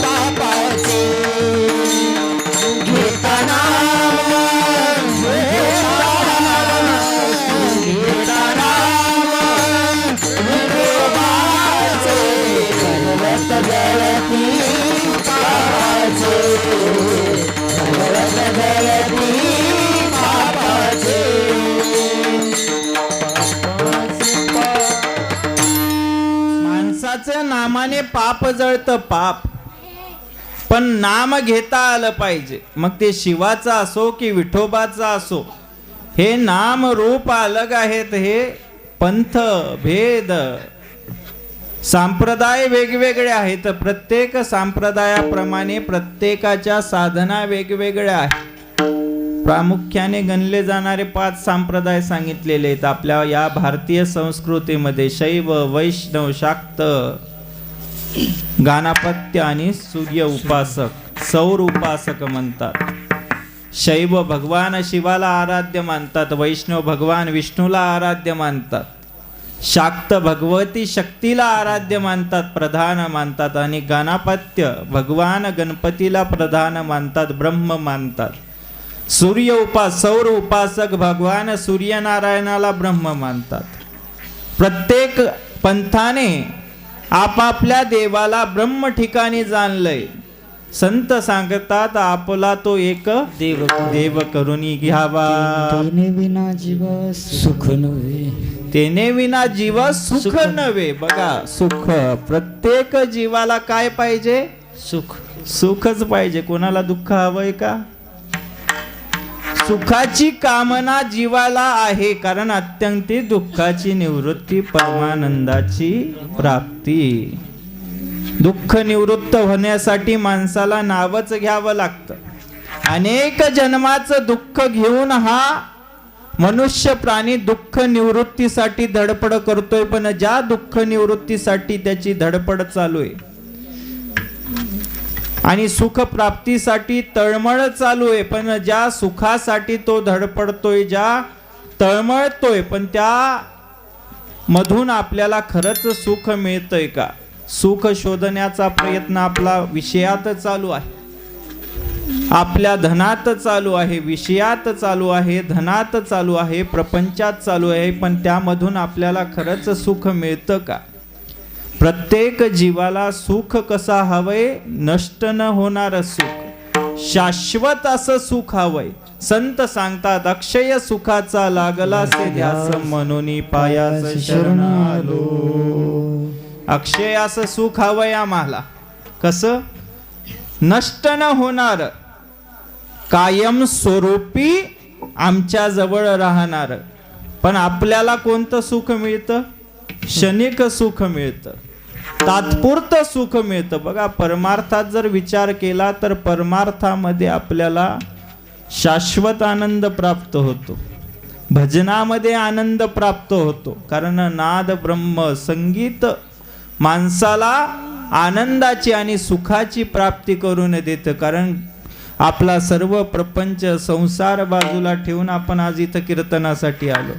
पापाचे घेता नाम घेता नाम विठोबाचे पर्वत जळती पापाचे पर्वत जळती पापाचे माणसाच्या नामाने पाप जळतं पाप, पण नाम घेता आलं पाहिजे. मग ते शिवाचा असो की विठोबाचा असो, हे नाम रूप अलग आहेत. हे पंथ भेद संप्रदाय वेगवेगळे आहेत. प्रत्येक संप्रदायाप्रमाणे प्रत्येकाच्या साधना वेगवेगळ्या आहेत. प्रामुख्याने गणले जाणारे 5 संप्रदाय सांगितलेले आहेत आपल्या या भारतीय संस्कृतीमध्ये: शैव, वैष्णव, शाक्त, गाणापत्य आणि सूर्य उपासक, सौर उपासक म्हणतात. शैव भगवान शिवाला आराध्य मानतात, वैष्णव भगवान विष्णूला आराध्य मानतात, शाक्त भगवती शक्तीला आराध्य मानतात, प्रधान मानतात, आणि गाणापत्य भगवान गणपतीला प्रधान मानतात, ब्रह्म मानतात. सौर उपासक भगवान सूर्यनारायणाला ब्रह्म मानतात. प्रत्येक पंथाने आपापल्या देवाला ब्रह्म ठिकाणी जाणलंय. संत सांगतात आपला तो एक देव करून घ्यावा, तेने विना जीव सुख नव्हे. तेने विना जीव सुख नव्हे. बघा, सुख प्रत्येक जीवाला काय पाहिजे? सुख. सुखच पाहिजे. कोणाला दुःख हवंय का? सुखाची कामना जीवाला आहे, कारण अत्यंती दुःखाची निवृत्ती, परमानंदाची प्राप्ती. दुःख निवृत्त होण्यासाठी माणसाला नावच घ्यावं लागतं. अनेक जन्माचं दुःख घेऊन हा मनुष्य प्राणी दुःख निवृत्तीसाठी धडपड करतोय, पण ज्या दुःख निवृत्तीसाठी त्याची धडपड चालू आहे आणि सुख प्राप्तीसाठी तळमळ चालू आहे, पण ज्या सुखासाठी तो धडपडतोय, ज्या तळमळतोय, पण त्या मधून आपल्याला खरंच सुख मिळतंय का? सुख शोधण्याचा प्रयत्न आपला विषयात चालू आहे, आपल्या धनात चालू आहे, विषयात चालू आहे, धनात चालू आहे, प्रपंचात चालू आहे, पण त्यामधून आपल्याला खरंच सुख मिळतं का? प्रत्येक जीवाला सुख कसा हवंय? नष्ट न होणार सुख, शाश्वत असं सुख हवंय. संत सांगतात अक्षय सुखाचा लागला से ध्यास, म्हणून पायास शरण आलो. अक्षय असं सुख हवंय आम्हाला. कसं? नष्ट न होणार, कायम स्वरूपी आमच्या जवळ राहणार. पण आपल्याला कोणतं सुख मिळतं? क्षणिक सुख मिळतं, तात्पुरतं सुख मिळतं. बघा, परमार्थात जर विचार केला तर परमार्थामध्ये आपल्याला शाश्वत आनंद प्राप्त होतो, भजनामध्ये आनंद प्राप्त होतो. कारण नाद ब्रह्म संगीत माणसाला आनंदाची आणि सुखाची प्राप्ती करून देतं. कारण आपला सर्व प्रपंच संसार बाजूला ठेवून आपण आज इथं कीर्तनासाठी आलो.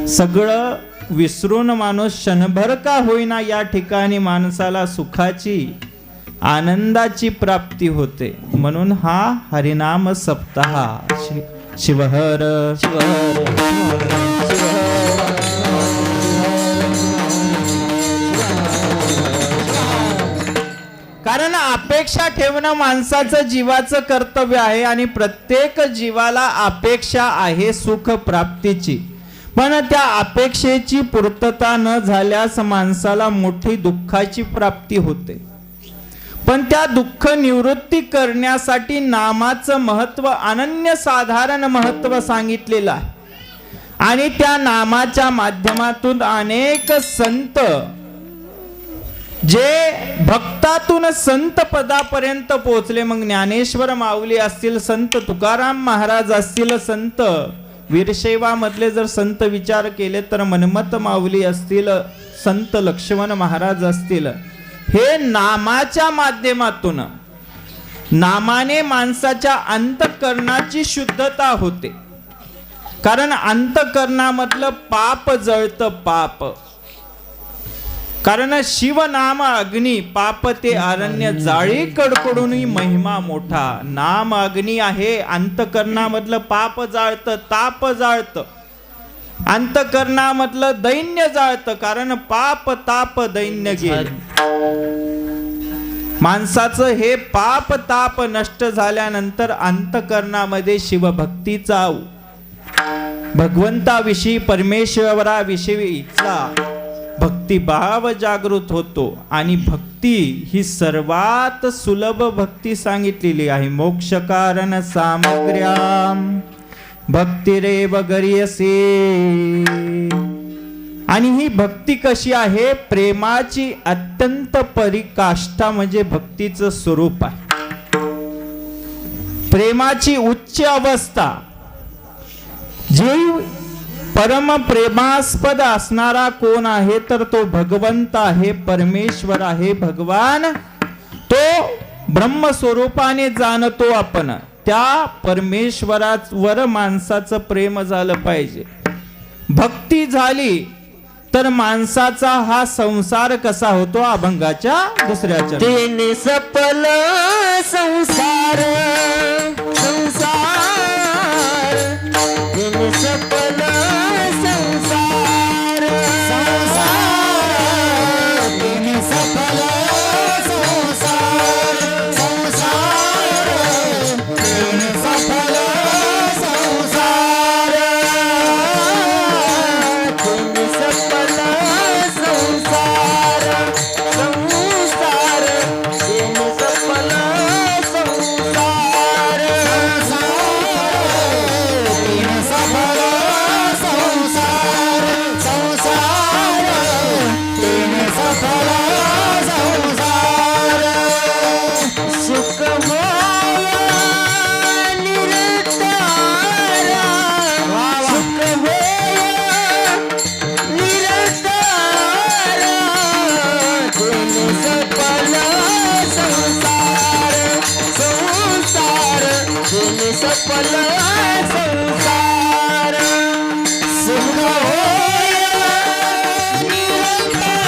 सगळं विसरून माणूस क्षणभर का होईना या ठिकाणी माणसाला सुखाची आनंदाची प्राप्ती होते. म्हणून हा हरिनाम सप्ताह. शिवहर शिवहर कारण अपेक्षा ठेवणं माणसाचं जीवाचं कर्तव्य आहे, आणि प्रत्येक जीवाला अपेक्षा आहे सुख प्राप्तीची. पण त्या अपेक्षेची पूर्तता न झाल्यास माणसाला मोठी दुःखाची प्राप्ती होते. पण त्या दुःख निवृत्ती करण्यासाठी नामाचं महत्व, अनन्यसाधारण महत्व सांगितलेलं आहे. आणि त्या नामाच्या माध्यमातून अनेक संत जे भक्तातून संत पदापर्यंत पोहोचले. मग ज्ञानेश्वर माऊली असतील, संत तुकाराम महाराज असतील, संत वीरशैवा मधले जर संत विचार केले तर मनमत माऊली असतील, संत लक्ष्मण महाराज असतील, हे नामाच्या माध्यमातून, नामाने माणसाच्या अंतःकरणाची शुद्धता होते. कारण अंतःकरणामधलं पाप जळतं, पाप. कारण शिवनाम अग्नी, पाप ते अरण्य जाळी कडकडून महिमा मोठा. नाम अग्नी आहे, अंतःकरणामधलं पाप जाळतं, ताप जाळतं. अंतःकरणामधलं दैन्य जाळतं, कारण पाप ताप दैन्य गेलं. माणसाचं हे पाप ताप नष्ट झाल्यानंतर अंतःकरणामध्ये शिवभक्तीचा, भगवंताविषयी परमेश्वराविषयीचा भक्तिभाव जागृत होतो. आणि भक्ती ही सर्वात सुलभ भक्ती सांगितलेली आहे. मोक्ष कारण सामग्र्याम भक्तिरेव गरीयसे. आणि ही भक्ती कशी आहे? प्रेमाची अत्यंत परिकाष्ठा म्हणजे भक्तीचं स्वरूप आहे. प्रेमाची उच्च अवस्था. जे परम प्रेमास्पद असणारा कोण आहे तर तो भगवंत आहे, परमेश्वर आहे, भगवान. तो ब्रह्मस्वरूपाने जाणतो आपण. त्या परमेश्वरावर माणसाचं प्रेम झालं पाहिजे. भक्ती झाली तर माणसाचा हा संसार कसा होतो? अभंगाच्या दुसऱ्या तेने सफल संसार, संसार तेने सफल संसार, संसार तेने सफल संसार, संसार तेने सफल संसार, तेने सफल संसार, संसार तेने सफल संसार, संसार तेने सफल संसार, संसार तेने सफल संसार. सुख होया निरंतर, सुख होया निरंतर, तेने सफल संसार, संसार तेने सफल संसार. सुख होया निरंतर,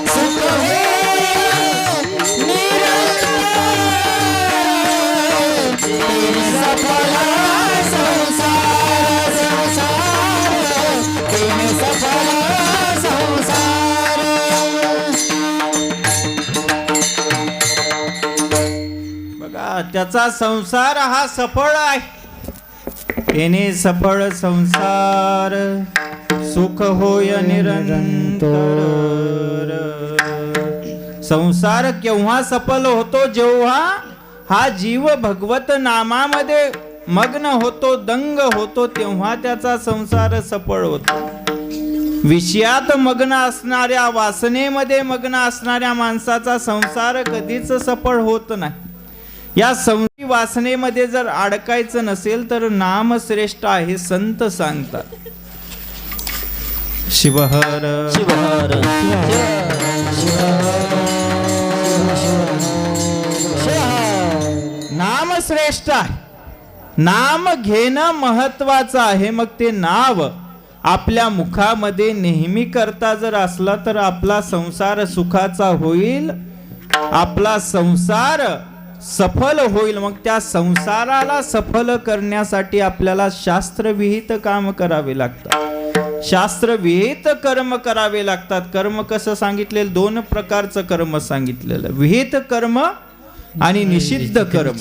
सुख होया निरंतर, तेने सफल संसार, संसार तेने सफल संसार. बघा, त्याचा संसार हा सफळ आहे. येणे सफळ संसार, सुख होय निरंतर. संसार केव्हा सफल होतो? जेव्हा हा जीव भगवत नामामध्ये मग्न होतो, दंग होतो, तेव्हा त्याचा संसार सफळ होतो. विषयात मग्न असणाऱ्या, वासनेमध्ये मग्न असणाऱ्या माणसाचा संसार कधीच सफळ होत नाही. या संसारी वासनेमध्ये जर अडकायचं नसेल तर नाम श्रेष्ठ आहे, संत सांगतात. शिवहर शिवहर नाम श्रेष्ठ आहे. नाम घेणं महत्वाचं आहे. मग ते नाव आपल्या मुखामध्ये नेहमी करता जर असला तर आपला संसार सुखाचा होईल, आपला संसार सफल होईल. मग त्या संसाराला सफल करण्यासाठी आपल्याला शास्त्रविहित काम करावे लागतात, शास्त्रविहित कर्म करावे लागतात. कर्म कसं सांगितलेलं? दोन प्रकारचं कर्म सांगितलेलं, विहित कर्म आणि निषिद्ध कर्म.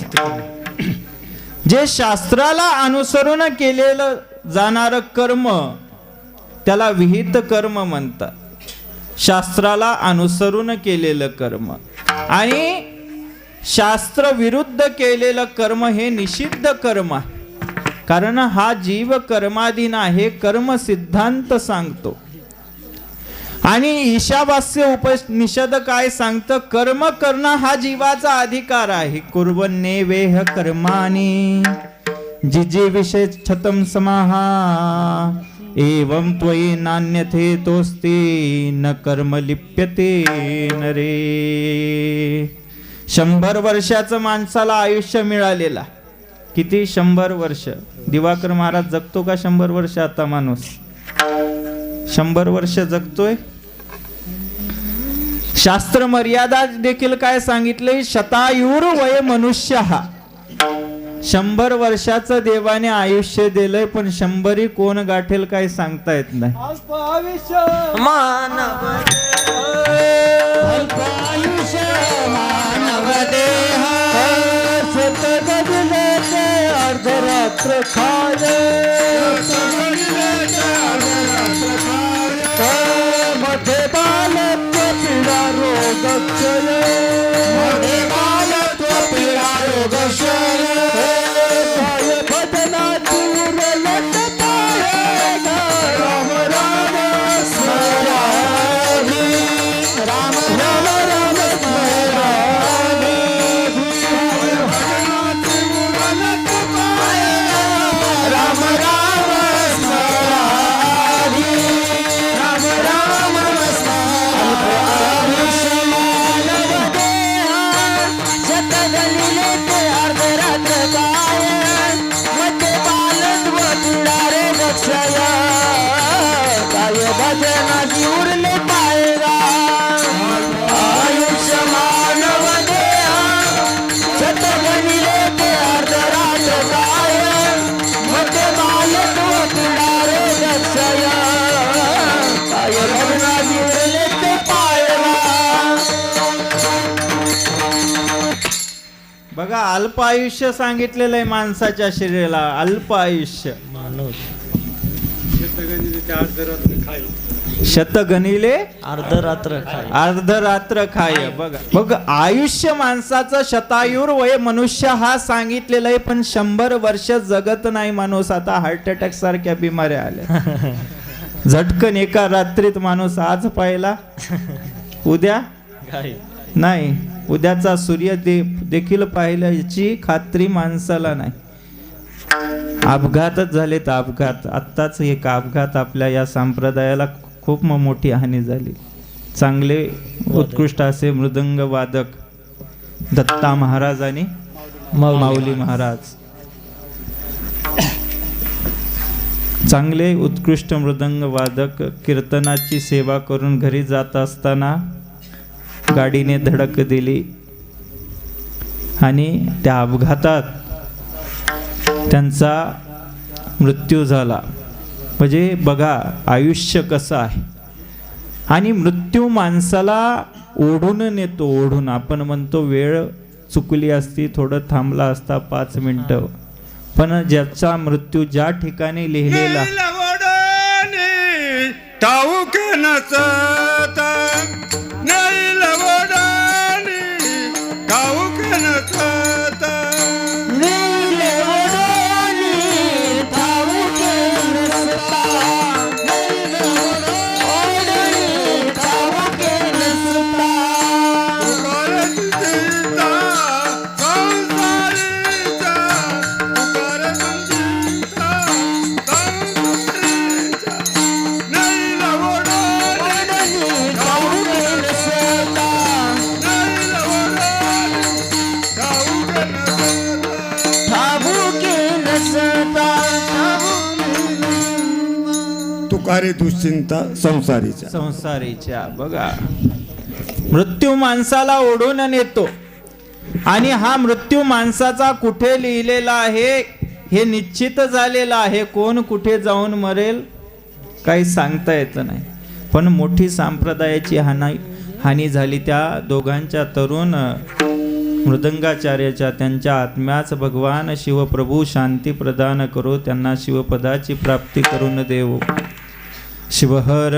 जे शास्त्राला अनुसरून केलेलं जाणारं कर्म त्याला विहित कर्म म्हणतात. शास्त्राला अनुसरून केलेलं कर्म. आणि शास्त्र विरुद्ध केलेलं कर्म हे निषिद्ध कर्म आहे. कारण हा जीव कर्माधीन आहे, कर्म सिद्धांत सांगतो. आणि ईशावास्य उपनिषद काय सांगतं? कर्म करणं हा जीवाचा अधिकार आहे. कुर्वन्ने वेह कर्माणी जिजी विषय छतम समाहा एवं त्वयि नान्यथे तोस्ति न कर्म लिप्यते नरे. 100 वर्षाचं माणसाला आयुष्य मिळालेला. किती? 100 वर्ष. दिवाकर महाराज जगतो का 100 वर्ष? आता माणूस 100 वर्ष जगतोय? शास्त्र मर्यादा देखील काय सांगितले? शतायुर वय मनुष्य हा. 100 वर्षाचं देवाने आयुष्य दिलंय, पण 100 कोण गाठेल काय सांगता येत नाही. मानव अल्प आयुष्य मानव देह सतगजलेचे अर्धरात्र खाय मध्ये बालत्व पीडा रोग क्षय मध्ये बालत्व पीडा रोग क्षय पाय भजनाची उरलत पाय राम राम स्मरामी राम राम राम स्मरामी भजनाची उरलत पाय राम राम स्मरामी राम राम स्मरामी मानव देहा शतगलिले ते अर्धरात्र काय मध्ये बालत्व पीडा रे क्षय काय भजनाची उरले पाय आयुष्य मानव देहा शतगलिले ते अर्धरात्र काय मध्ये बालत्व पीडा रे क्षय काय भजनाची उरले ते पाय. बघा, अल्प आयुष्य सांगितलेलं आहे माणसाच्या शरीराला. अल्प आयुष्य. शतगणिले अर्धरात्र खाय अर्धरात्र खाय. बघा आयुष्य माणसाचं शतायुर वय मनुष्य हा सांगितलेलं आहे, पण 100 वर्ष जगत नाही माणूस. आता हार्ट अटॅक सारख्या बिमाऱ्या आल्या. झटकन एका रात्रीत माणूस आज पाहिला, उद्या नाही. उद्याचा सूर्य देखील पाहिल्याची खात्री माणसाला नाही. अपघातच झालेत, अपघात. आत्ताच एक अपघात आपल्या या संप्रदायाला खूप मोठी हानी झाली. चांगले उत्कृष्ट असे मृदंग वादक दत्ता महाराज आणि माऊली महाराज, चांगले उत्कृष्ट मृदंग वादक कीर्तनाची सेवा करून घरी जात असताना गाडीने धडक दिली आणि त्या अपघातात त्यांचा मृत्यू झाला. म्हणजे बघा आयुष्य कसं आहे. आणि मृत्यू माणसाला ओढून नेतो, ओढून. आपण म्हणतो वेळ चुकली असती, थोडं थांबला असता 5 मिनिटं, पण ज्याचा मृत्यू ज्या ठिकाणी लिहिलेला ठाऊक नसत नाही लवडानी ठाऊक नसत तुकारे दुश्चिंता संसारीच्या. बघा मृत्यू माणसाला ओढून नेतो. आणि हा मृत्यू माणसाचा कुठे लिहिलेला आहे हे निश्चित झालेलं आहे. कोण कुठे जाऊन मरेल काही सांगता येत नाही. पण मोठी संप्रदायाची हानी झाली त्या दोघांच्या तरुण मृदंगाचार्याच्या. त्यांच्या आत्म्यास भगवान शिवप्रभू शांती प्रदान करो, त्यांना शिवपदाची प्राप्ती करून देव. शिवहर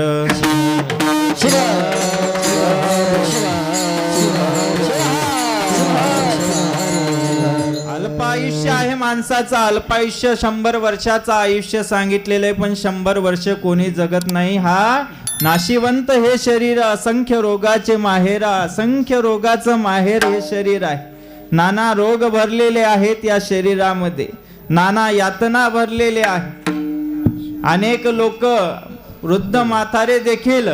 अल्पायुष्य आहे माणसाचं. अल्पायुष्य 100 वर्षाचं आयुष्य सांगितलेलं आहे, पण 100 वर्ष कोणी जगत नाही. हा नाशिवंत हे शरीर, असंख्य रोगाचे माहेर, असंख्य रोगाचं माहेर हे शरीर आहे. नाना रोग भरलेले आहेत या शरीरामध्ये. नाना यातना भरलेले आहे. अनेक लोक वृद्ध म्हातारे देखील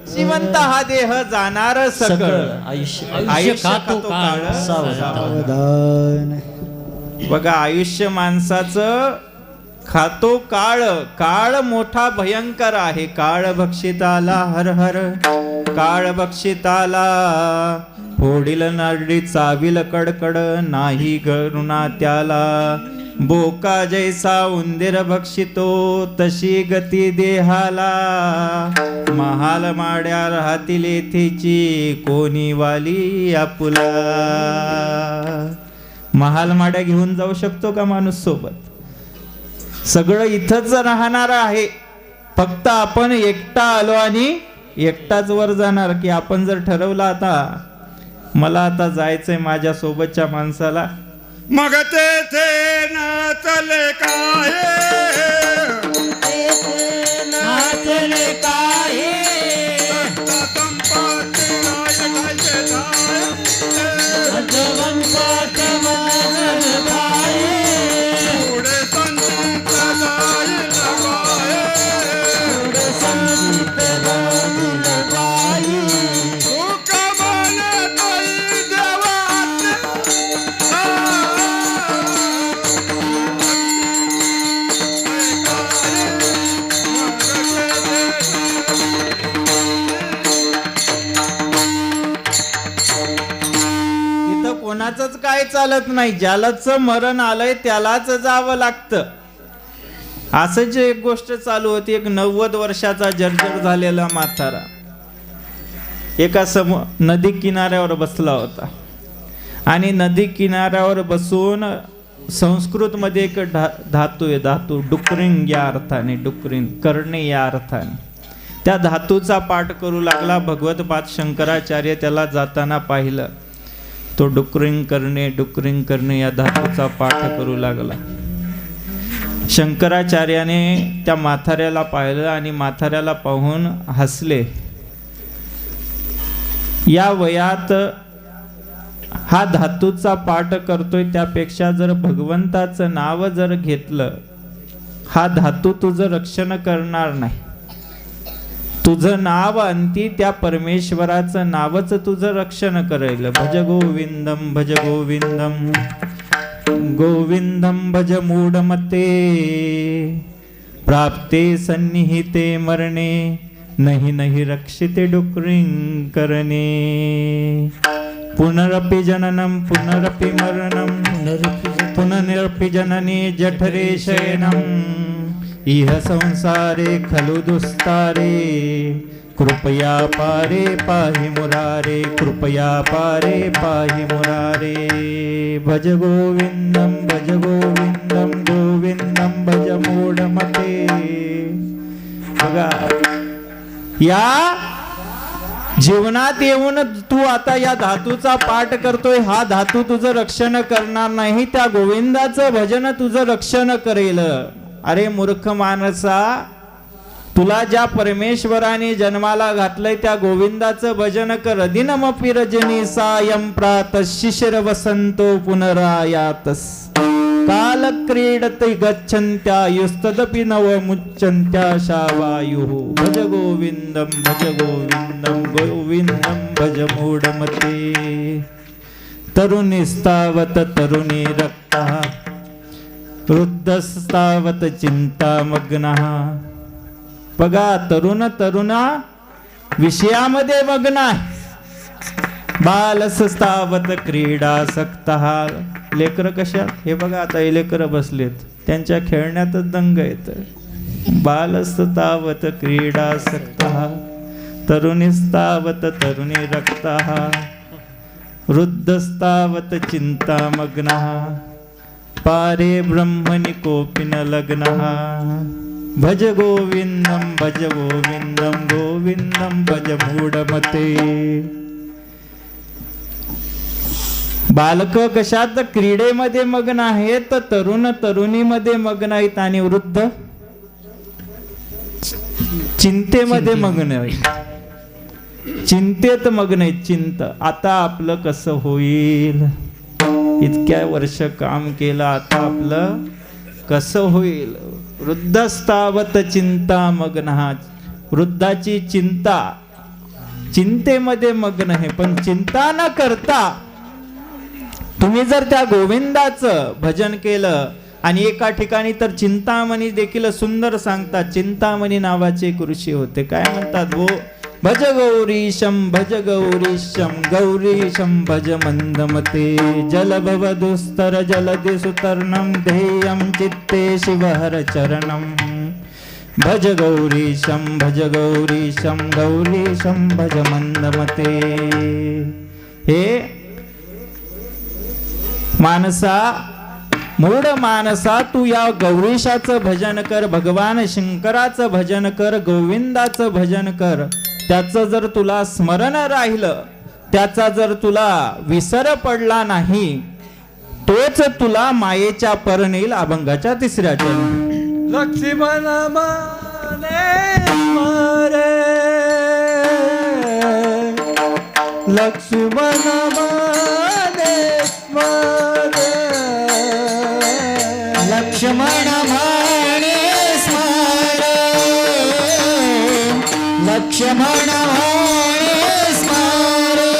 जिवंत हा देह जाणार सकळ, आयुष्य खातो काळ सावधान. बघा आयुष्य माणसाचं खातो काळ, काळ मोठा भयंकर आहे. काळ भक्षिताला हर हर, काळ भक्षिताला फोडील नरडी चावील कडकड, नाही करुणा त्याला. बोका जैसा उंदीर भक्षितो तशी गती देहाला, महाल माड्या राहतील येथेची कोणी वाली आपुला. महाल माड्या घेऊन जाऊ शकतो का माणूस सोबत? सगळं इथंच राहणार आहे. फक्त आपण एकटा आलो आणि एकटाच वर जाणार. की आपण जर ठरवलं आता मला आता जायचंय माझ्या सोबतच्या माणसाला, मग तेथे नाचले काय, नाचले काय, संपाती राय गायचे धाय, भगवंताचे मन भाई, पुढे संत जाईल गाय, पुढे संत रागुल बाई. सुख मानतोय देवात, इथं कोणाचंच काय चालत नाही. ज्यालाच मरण आलंय त्यालाच जावं लागतं. असंच एक गोष्ट चालू होती. एक 90 वर्षाचा जर्जर झालेला म्हातारा एका नदी किनाऱ्यावर बसला होता. आणि नदी किनाऱ्यावर बसून संस्कृत मध्ये एक धातू आहे, धातू डुकरिंग या अर्थाने, डुकरिंग करणे या अर्थाने, त्या धातूचा पाठ करू लागला. भगवतपाद शंकराचार्य त्याला जाताना पाहिलं. तो डुकरिंग करणे या धातूचा पाठ करू लागला. शंकराचार्याने त्या म्हाताऱ्याला पाहिलं आणि म्हाताऱ्याला पाहून हसले. या वयात हा धातूचा पाठ करतोय, त्यापेक्षा जर भगवंताचं नाव जर घेतलं, हा धातू तुझं रक्षण करणार नाही. तुझं नाव अंती त्या परमेश्वराचं नावच तुझं रक्षण करेल. भज गोविंदम भज गोविंदम, गोविंदम भज मूढमते, प्राप्ते सन्निहिते मरणे, नहीं नहीं रक्षिते डुकरिंग करणे. पुनरपि जननम पुनरपि मरणम, पुनरपि जननी जठरे शयनम, इह संसारे खलु दुस्तारे, कृपया पारे पाहि मुरारे, कृपया पारे पाहि मुरारे. भज गोविंदम गोविंदम, गोविंदम भज मूढमते. बघा या जीवनात येऊन तू आता या धातूचा पाठ करतोय, हा धातू तुझं रक्षण करणार नाही, त्या गोविंदाचं भजन तुझं रक्षण करेल. अरे मूर्ख माणसा, तुला ज्या परमेश्वराने जन्माला घातलंय त्या गोविंदाचं भजन कर. दिनमपि रजनी सायं प्रातः शिशिर वसंतो पुनरायातस, काल क्रीडते गच्छन्त्या युस्तदपि नवमुच्यन्त्या शावायुः. भज गोविंदम गोविंदम भज मूढमते. तरुणीस्तावत तरुणी रक्तः, वृद्धस्तावत चिंतामग्नः. बघा तरुणा विषयामध्ये मग्न आहे. बालस्तावत क्रीडासक्तः. लेकर कशात? हे बघा आता हे लेकर बसलेत, त्यांच्या खेळण्यातच दंग येत. बालस्तावत क्रीडासक्तः, तरुणीस्तावत तरुणी रक्तः, वृद्धस्तावत चिंतामग्नः, पारे ब्रह्मणि कोऽपि न लग्नः. भज गोविंदम गोविंदम भज मूढमते. बालक कशात? क्रीडेमध्ये मग्न आहेत, तरुण तरुणीमध्ये मग्न आहेत, आणि वृद्ध चिंतेमध्ये मग्न आहेत. चिंतेत मग्न आहेत. चिंत आता आपलं कसं होईल, इतक्या वर्ष काम केलं, आता आपलं कसं होईल? वृद्धस्तावत चिंता मग्न. वृद्धाची चिंता, चिंतेमध्ये मग्न आहे. पण चिंता न करता तुम्ही जर त्या गोविंदाचं भजन केलं, आणि एका ठिकाणी तर चिंतामणी देखील सुंदर सांगतात. चिंतामणी नावाचे एक ऋषी होते. काय म्हणतात? वो भज गौरीशम भज गौरीशम गौरीशम भज मंदमते जलभव दुस्तर जलदि सुतर्णम ध्येयं चित्ते शिवहर चरणम भज गौरीशम गौरीशम भज मंदमते. हे मानसा, मूढ मानसा, तू या गौरीशाचं भजन कर, भगवान शंकराचं भजन कर, गोविंदाचं भजन कर. त्याचं जर तुला स्मरण राहिलं, त्याचा जर तुला विसर पडला नाही, तोच तुला मायेच्या पर नेईल. अभंगाच्या 3ऱ्या चरणी. लक्ष्मण माने स्मरे, लक्ष्मण माने स्मरे, लक्ष्मण म्हणे स्मरे, लक्ष्मण म्हणे स्मरे,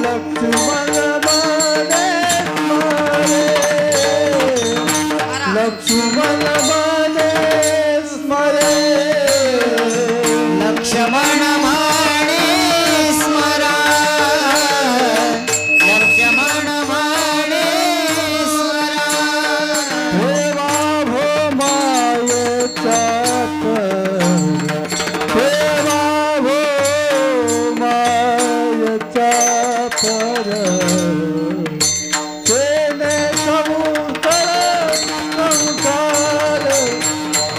लक्ष्मण माने स्मरे, लक्ष्मण माने स्मरे, लक्ष्मण म्हणे स्मरा, लक्ष्मण म्हणे स्मरा. ठेवा भो मायेचा पर, ठेवा भो मायेचा पर, तेने संसार, संसार,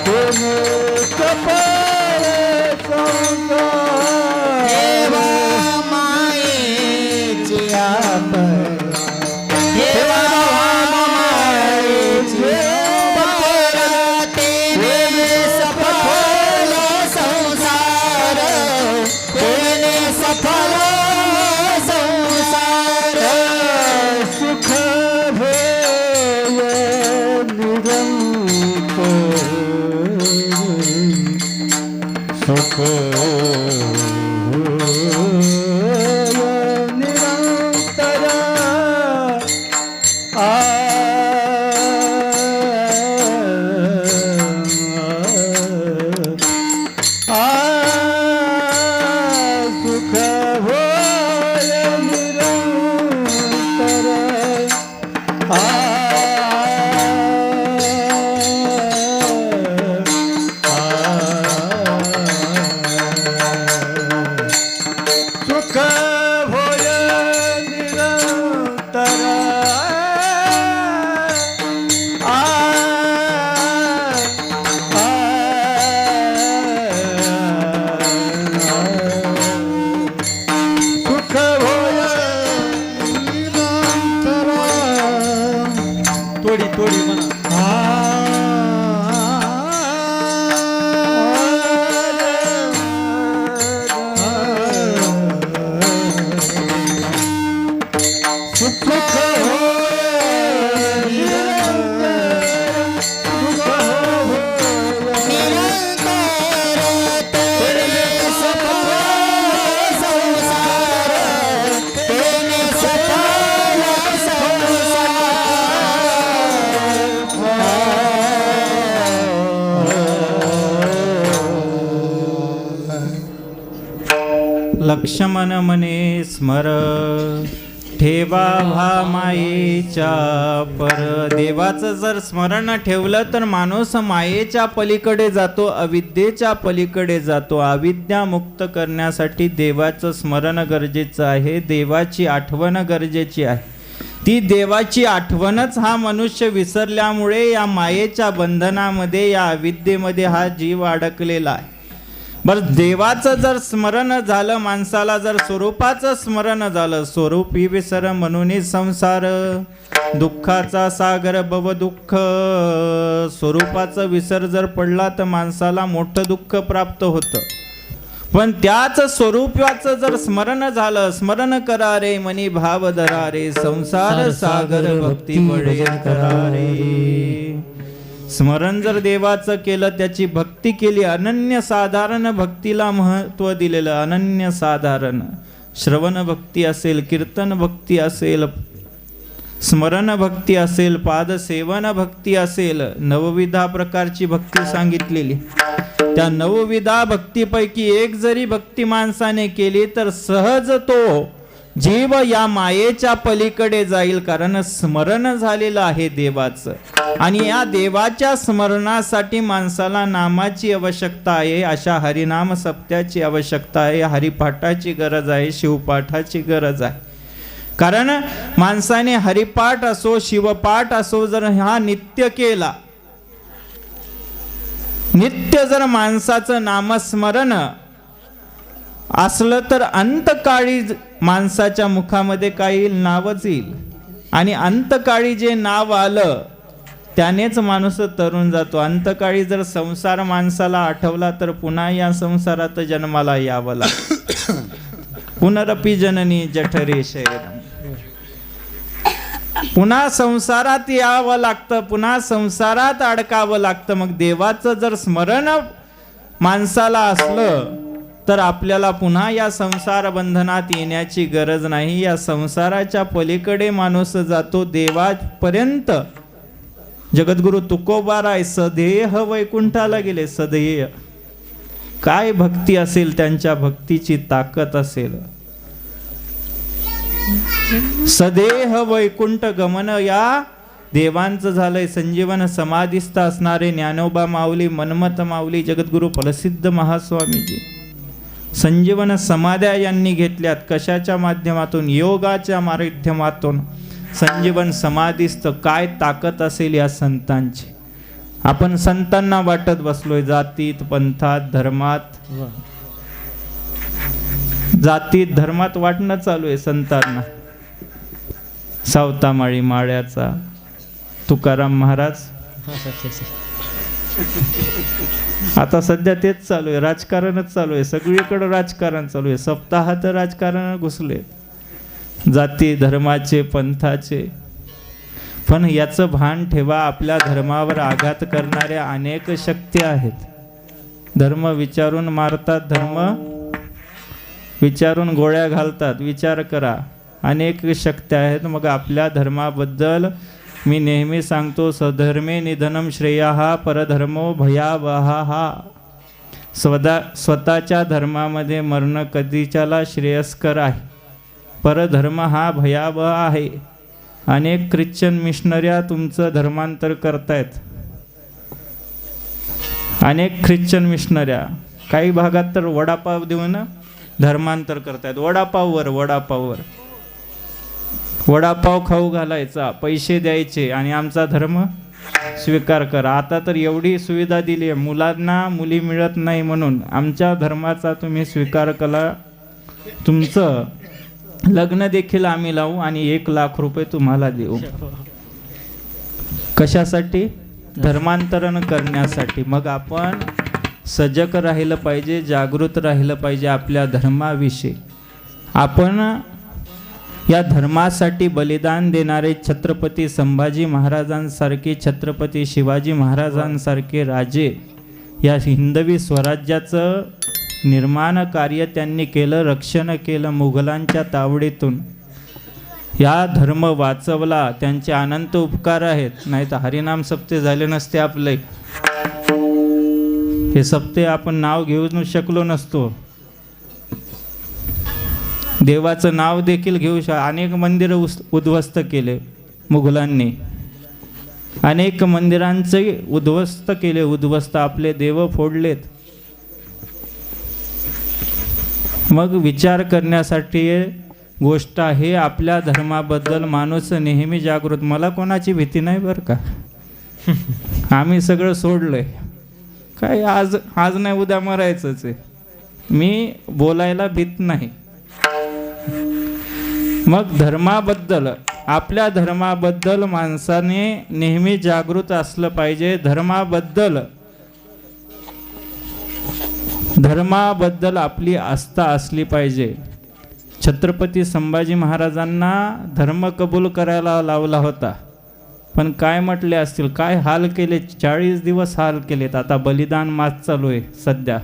तेने सपर संसार. देवा मायेची आपण, देवा मायेची आपण, तेने सफल संसार, तेने सफल संसार. सुख भेय निरंतर, सुख निरंतर. सुख भोय निरंतर. सुख भोय निरंतर. सुख भोय निरंतर. थोडी थोडी म्हणा. सुख लक्ष्मण म्हणे स्मर, ठेवा भा मायेच्या पर. देवाचं जर स्मरण ठेवलं तर माणूस मायेच्या पलीकडे जातो, अविद्येच्या पलीकडे जातो. अविद्या मुक्त करण्यासाठी देवाचं स्मरण गरजेचं आहे, देवाची आठवण गरजेची आहे. ती देवाची आठवणच हा मनुष्य विसरल्यामुळे या मायेच्या बंधनामध्ये, या अविद्येमध्ये हा जीव अडकलेला आहे. बरं, देवाचं जर स्मरण झालं, माणसाला जर स्वरूपाचं स्मरण झालं, स्वरूपी विसर म्हणून संसार, दुःखाचा सागर भव दुःख. स्वरूपाचा विसर जर पडला तर माणसाला मोठं दुःख प्राप्त होतं. पण त्याच स्वरूपाचं जर स्मरण झालं, स्मरण करा रे मनी भाव धरा रे, संसार सागर भक्ती बळे करा रे. स्मरण जर देवाचं केलं, त्याची भक्ती केली, अनन्यसाधारण भक्तीला महत्व दिलेलं, अनन्यसाधारण श्रवण भक्ती असेल, कीर्तन भक्ती असेल, स्मरण भक्ती असेल, पादसेवन भक्ती असेल, नवविधा प्रकारची भक्ती सांगितलेली. त्या नवविधा भक्तीपैकी एक जरी भक्ती माणसाने केली तर सहज तो जीव या मायेच्या पलीकडे जाईल, कारण स्मरण झालेलं आहे देवाचं. आणि या देवाच्या स्मरणासाठी माणसाला नामाची आवश्यकता आहे, अशा हरिनाम सप्त्याची आवश्यकता आहे, हरिपाठाची गरज आहे, शिवपाठाची गरज आहे. कारण माणसाने हरिपाठ असो, शिवपाठ असो, जर हा नित्य केला, नित्य जर माणसाचं नामस्मरण असलं तर अंतकाळी माणसाच्या मुखामध्ये काही येईल, नावच येईल. आणि अंतकाळी जे नाव आलं त्यानेच माणूस तरुण जातो. अंतकाळी जर संसार माणसाला आठवला तर पुन्हा या संसारात जन्माला यावं लागतं. पुनरपी जननी जठरे शयनम. पुन्हा संसारात यावं लागतं, पुन्हा संसारात अडकावं लागतं. मग देवाचं जर स्मरण माणसाला असलं तर आपल्याला पुन्हा या संसार बंधनात येण्याची गरज नाही. या संसाराच्या पलीकडे माणूस जातो देवापर्यंत. जगद्गुरु तुकोबाराय सदेह वैकुंठाला गेले. सदेह काय भक्ती असेल, त्यांच्या भक्तीची ताकद असेल. सदेह वैकुंठ गमन या देवांचं झालंय. संजीवन समाधिस्थ असणारे ज्ञानोबा माऊली, मनमत माऊली, जगद्गुरु प्रसिद्ध महास्वामीजी संजीवन समाध्या यांनी घेतल्यात. कशाच्या माध्यमातून? योगाच्या माध्यमातून संजीवन समाधिस्थ. काय ताकद असेल या संतांची. आपण संतांना वाटत बसलोय जातीत, पंथात, धर्मात. जातीत धर्मात वाटणं चालू आहे संतांना. सावतामाळी माळ्याचा तुकाराम महाराज, आता सध्या तेच चालू आहे, राजकारणच चालू आहे. सगळीकडे राजकारण चालू आहे. सप्ताहात राजकारण घुसले, जाती धर्माचे, पंथाचे. पण याचं भान ठेवा, आपल्या धर्मावर आघात करणाऱ्या अनेक शक्ती आहेत. धर्म विचारून मारतात, धर्म विचारून गोळ्या घालतात. विचार करा, अनेक शक्त्या आहेत. मग आपल्या धर्माबद्दल मी नेहमी सांगतो, सधर्मे निधनम श्रेया परधर्मो भयावहा. स्वतःच्या धर्मामध्ये मरणं कधीच्याला श्रेयस्कर आहे. परधर्म हा भयावह आहे. अनेक ख्रिश्चन मिशनऱ्या तुमचं धर्मांतर करतायत. अनेक ख्रिश्चन मिशनऱ्या काही भागात तर वडापाव देऊन धर्मांतर करतायत. वडापाववर वडापाव खाऊ घालायचा, पैसे द्यायचे आणि आमचा धर्म स्वीकार करा. आता तर एवढी सुविधा दिली आहे, मुलांना मुली मिळत नाही म्हणून आमच्या धर्माचा तुम्ही स्वीकार करा, तुमचं लग्न देखील आम्ही लावू आणि 1 लाख रुपये तुम्हाला देऊ. कशासाठी? धर्मांतरण करण्यासाठी. मग आपण सजग राहिलं पाहिजे, जागृत राहिलं पाहिजे आपल्या धर्माविषयी. आपण या धर्मासाठी बलिदान देणारे छत्रपती संभाजी महाराजांसारखे, छत्रपती शिवाजी महाराजांसारखे राजे, या हिंदवी स्वराज्याचं निर्माण कार्य त्यांनी केलं, रक्षण केलं मुघलांच्या तावडीतून. या धर्म वाचवला, त्यांचे अनंत उपकार आहेत. नाही तर हरिनाम सप्ते झाले नसते आपले. हे सप्ते आपण नाव घेऊ शकलो नसतो. देवाचं नाव देखील घेऊ अनेक मंदिर उद्ध्वस्त केले मुघलांनी. अनेक मंदिरांचे उद्ध्वस्त केले. उद्ध्वस्त आपले देव फोडलेत. मग विचार करण्यासाठी गोष्ट आहे. आपल्या धर्माबद्दल माणूस नेहमी जागृत. मला कोणाची भीती नाही बरं का. आम्ही सगळं सोडलंय. काय आज नाही उद्या मरायचंच आहे. मी बोलायला भीत नाही. मग धर्माबद्दल, आपल्या धर्माबद्दल माणसाने नेहमी जागृत असलं पाहिजे. धर्माबद्दल धर्माबद्दल आपली आस्था असली पाहिजे. छत्रपती संभाजी महाराजांना धर्म कबूल करायला लावला होता, पण काय म्हटले असतील, काय हाल केले, 40 दिवस हाल केलेत. आता बलिदान मास चालू आहे सध्या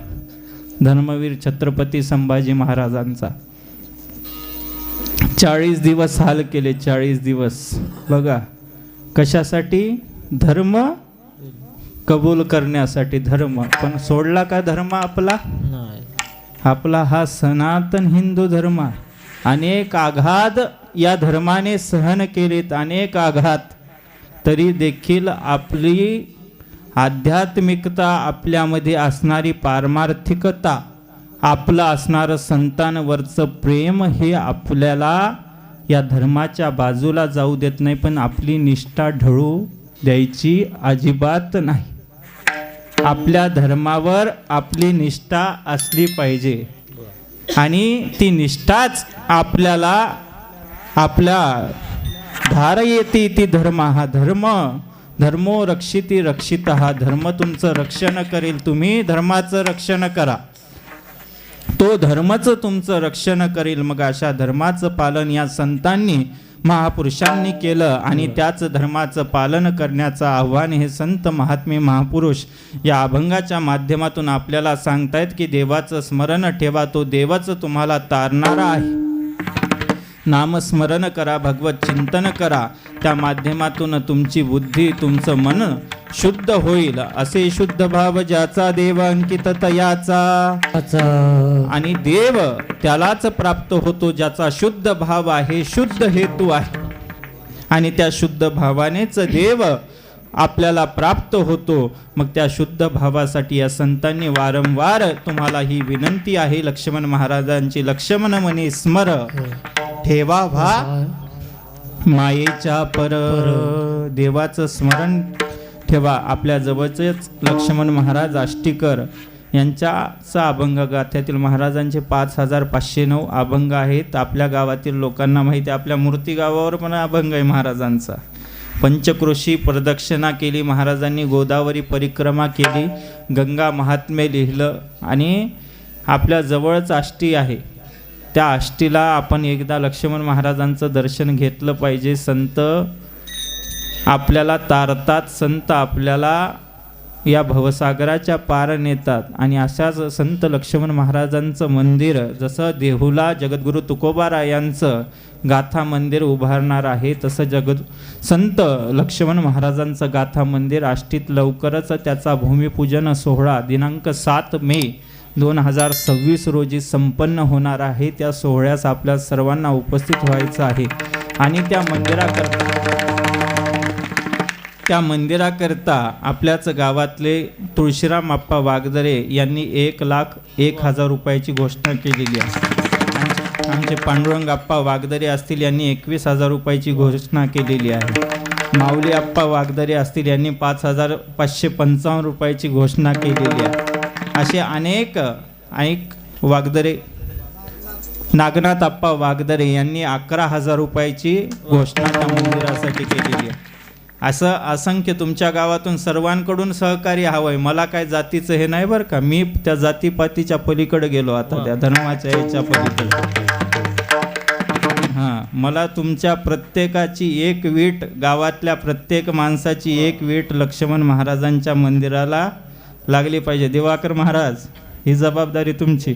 धर्मवीर छत्रपती संभाजी महाराजांचा. 40 दिवस हाल केले, 40 दिवस. बघा कशासाठी? धर्म कबूल करण्यासाठी. धर्म पण सोडला का धर्म आपला? नाही. आपला हा सनातन हिंदू धर्म. अनेक आघात या धर्माने सहन केलेत, अनेक आघात. तरी देखील आपली आध्यात्मिकता, आपल्यामध्ये असणारी पारमार्थिकता, आपलं असणारं संतांवरचं प्रेम हे आपल्याला या धर्माच्या बाजूला जाऊ देत नाही. पण आपली निष्ठा ढळू द्यायची अजिबात नाही. आपल्या धर्मावर आपली निष्ठा असली पाहिजे आणि ती निष्ठाच आपल्याला आपल्या धार येते ती धर्म. हा धर्मो रक्षिती रक्षित. हा धर्म तुमचं रक्षण करेल. तुम्ही धर्माचं रक्षण करा, तो धर्मच तुमचं रक्षण करेल. मग अशा धर्माचं पालन या संतांनी, महापुरुषांनी केलं आणि त्याच धर्माचं पालन करण्याचं आव्हान हे संत महात्मे महापुरुष या अभंगाच्या माध्यमातून आपल्याला सांगतायत की देवाचं स्मरण ठेवा, तो देवच तुम्हाला तारणारा आहे. नामस्मरण करा, भगवत चिंतन करा, त्या माध्यमातून तुमची बुद्धी, तुमचं मन शुद्ध होईल. असे शुद्ध भाव ज्याचा देव अंकित तयाचा, आणि देव त्यालाच प्राप्त होतो ज्याचा शुद्ध भाव आहे, शुद्ध हेतू आहे. आणि त्या शुद्ध भावानेच देव आपल्याला प्राप्त होतो. मग त्या शुद्ध भावासाठी या संतांनी वारंवार तुम्हाला ही विनंती आहे. लक्ष्मण महाराजांची लक्ष्मण म्हणे स्मर ठेवा व्हा मायेच्या पर. देवाचं स्मरण ठेवा. आपल्या जवळचेच लक्ष्मण महाराज आष्टीकर यांच्या अभंग गाथ्यातील महाराजांचे 5509 अभंग आहेत. आपल्या गावातील लोकांना माहिती आहे. आपल्या मूर्ती गावावर पण अभंग आहे महाराजांचा. पंचक्रोशी प्रदक्षिणा केली महाराजांनी, गोदावरी परिक्रमा केली, गंगा महात्म्य लिहिलं. आणि आपल्या जवळच आष्टी आहे, त्या आष्टीला आपण एकदा लक्ष्मण महाराजांचं दर्शन घेतलं पाहिजे. संत आपल्याला तारतात, संत आपल्याला या भवसागराच्या पार नेतात. आणि अशाच संत लक्ष्मण महाराजांचं मंदिर जसं देहुला जगद्गुरू तुकोबारायांचं गाथा मंदिर उभारणार आहे, तसं संत लक्ष्मण महाराजांचं गाथा मंदिर आष्टीत लवकरच त्याचा भूमिपूजन सोहळा दिनांक 7 मे 2026 रोजी संपन्न होणार आहे. त्या सोहळ्यास आपल्या सर्वांना उपस्थित व्हायचं आहे. आणि त्या मंदिराकरता आपल्याच गावातले तुळशीराम आप्पा वागदरे यांनी 1,01,000 रुपयाची घोषणा केलेली आहे. आमचे पांडुरंग आप्पा वागदरे असतील यांनी 21,000 रुपयाची घोषणा केलेली आहे. माऊली आप्पा वागदरे असतील यांनी 5,555 रुपयाची घोषणा केलेली आहे. असे अनेक वागदरे, नागनाथ आप्पा वागदरे यांनी 11,000 रुपयाची घोषणा त्या मंदिरासाठी केलेली आहे. असं असंख्य तुमच्या गावातून सर्वांकडून सहकार्य हवं आहे. मला काय जातीचं हे नाही बरं का, मी त्या जातीपातीच्या पलीकडे गेलो आता, त्या धर्माच्या याच्या पलीकडे. हां, मला तुमच्या प्रत्येकाची एक वीट, गावातल्या प्रत्येक माणसाची एक वीट लक्ष्मण महाराजांच्या मंदिराला लागली पाहिजे. दिवाकर महाराज, ही जबाबदारी तुमची.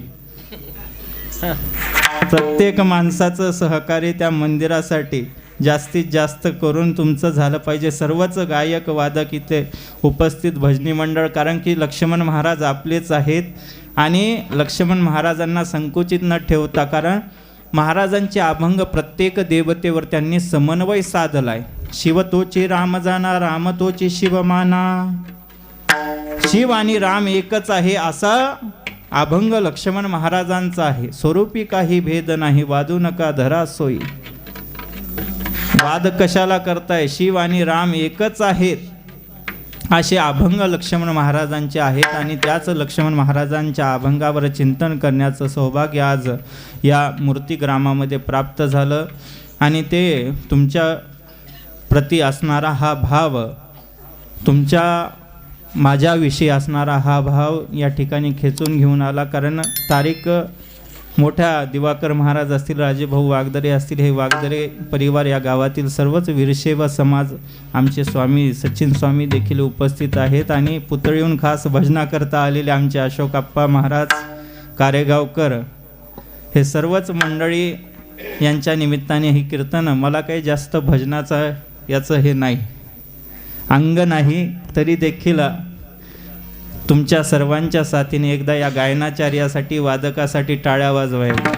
प्रत्येक माणसाचं सहकार्य त्या मंदिरासाठी जास्तीत जास्त करून तुमचं झालं पाहिजे. सर्वच गायक वादक इथे उपस्थित, भजनी मंडळ, कारण की लक्ष्मण महाराज आपलेच आहेत. आणि लक्ष्मण महाराजांना संकुचित न ठेवता, कारण महाराजांचे अभंग प्रत्येक देवतेवर त्यांनी समन्वय साधलाय. शिव तोची राम जाना, राम तोची शिव माना. शिव आणि राम एकच आहे असा अभंग लक्ष्मण महाराजांचा आहे. स्वरूपी काही भेद नाही, वादू नका धरा सोयी. वाद कशाला करताय, शिव आणि राम एकच आहेत असे अभंग लक्ष्मण महाराजांचे आहेत. आणि त्याच लक्ष्मण महाराजांच्या अभंगावर चिंतन करण्याचं सौभाग्य आज या मूर्ती ग्रामामध्ये प्राप्त झालं. आणि ते तुमच्या प्रती असणारा हा भाव, तुमच्या माझ्याविषयी असणारा हा भाव या ठिकाणी खेचून घेऊन आला. कारण तारीख मोठ्या दिवाकर महाराज असतील, राजेभाऊ वागदरे असतील, हे वागदरे परिवार या गावातील सर्वच वीरशैव समाज, आमचे स्वामी सचिन स्वामी देखील उपस्थित आहेत. आणि पुतळीहून खास भजनाकरता आलेले आमचे अशोकप्पा महाराज कारेगावकर, हे सर्वच मंडळी यांच्या निमित्ताने ही कीर्तनं. मला काही जास्त भजनाचा याचं हे नाही, अंग नाही, तरी देखील तुमच्या सर्वांच्या साथीने एकदा या गायनाचार्यासाठी, वादकासाठी टाळ्या वाजवायला.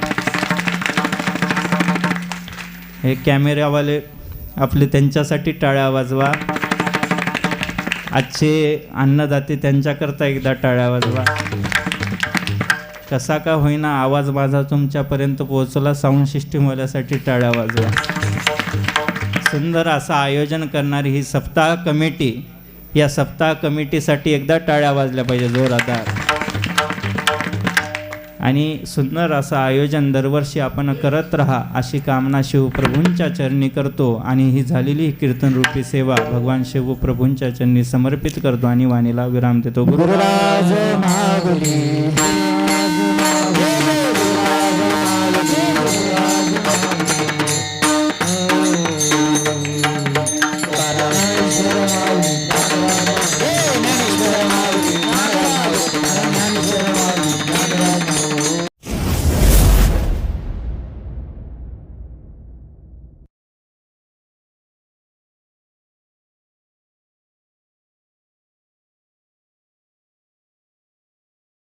हे कॅमेरावाले आपले, त्यांच्यासाठी टाळ्या वाजवा. आजचे अन्नदाते त्यांच्याकरता एकदा टाळ्या वाजवा. कसा का होईना आवाज माझा तुमच्यापर्यंत पोहोचला, साऊंड सिस्टीमवाल्यासाठी टाळ्या वाजवा. सुंदर असं आयोजन करणारी ही सप्ताह कमिटी, या सप्ताह कमिटीसाठी एकदा टाळ्या वाजल्या पाहिजे जोरदार. आणि सुंदर असं आयोजन दरवर्षी आपण करत राहा अशी कामना शिवप्रभूंच्या चरणी करतो. आणि ही झालेली ही कीर्तनरूपी सेवा भगवान शिवप्रभूंच्या चरणी समर्पित करतो आणि वाणीला विराम देतो. गुरुराज माऊली.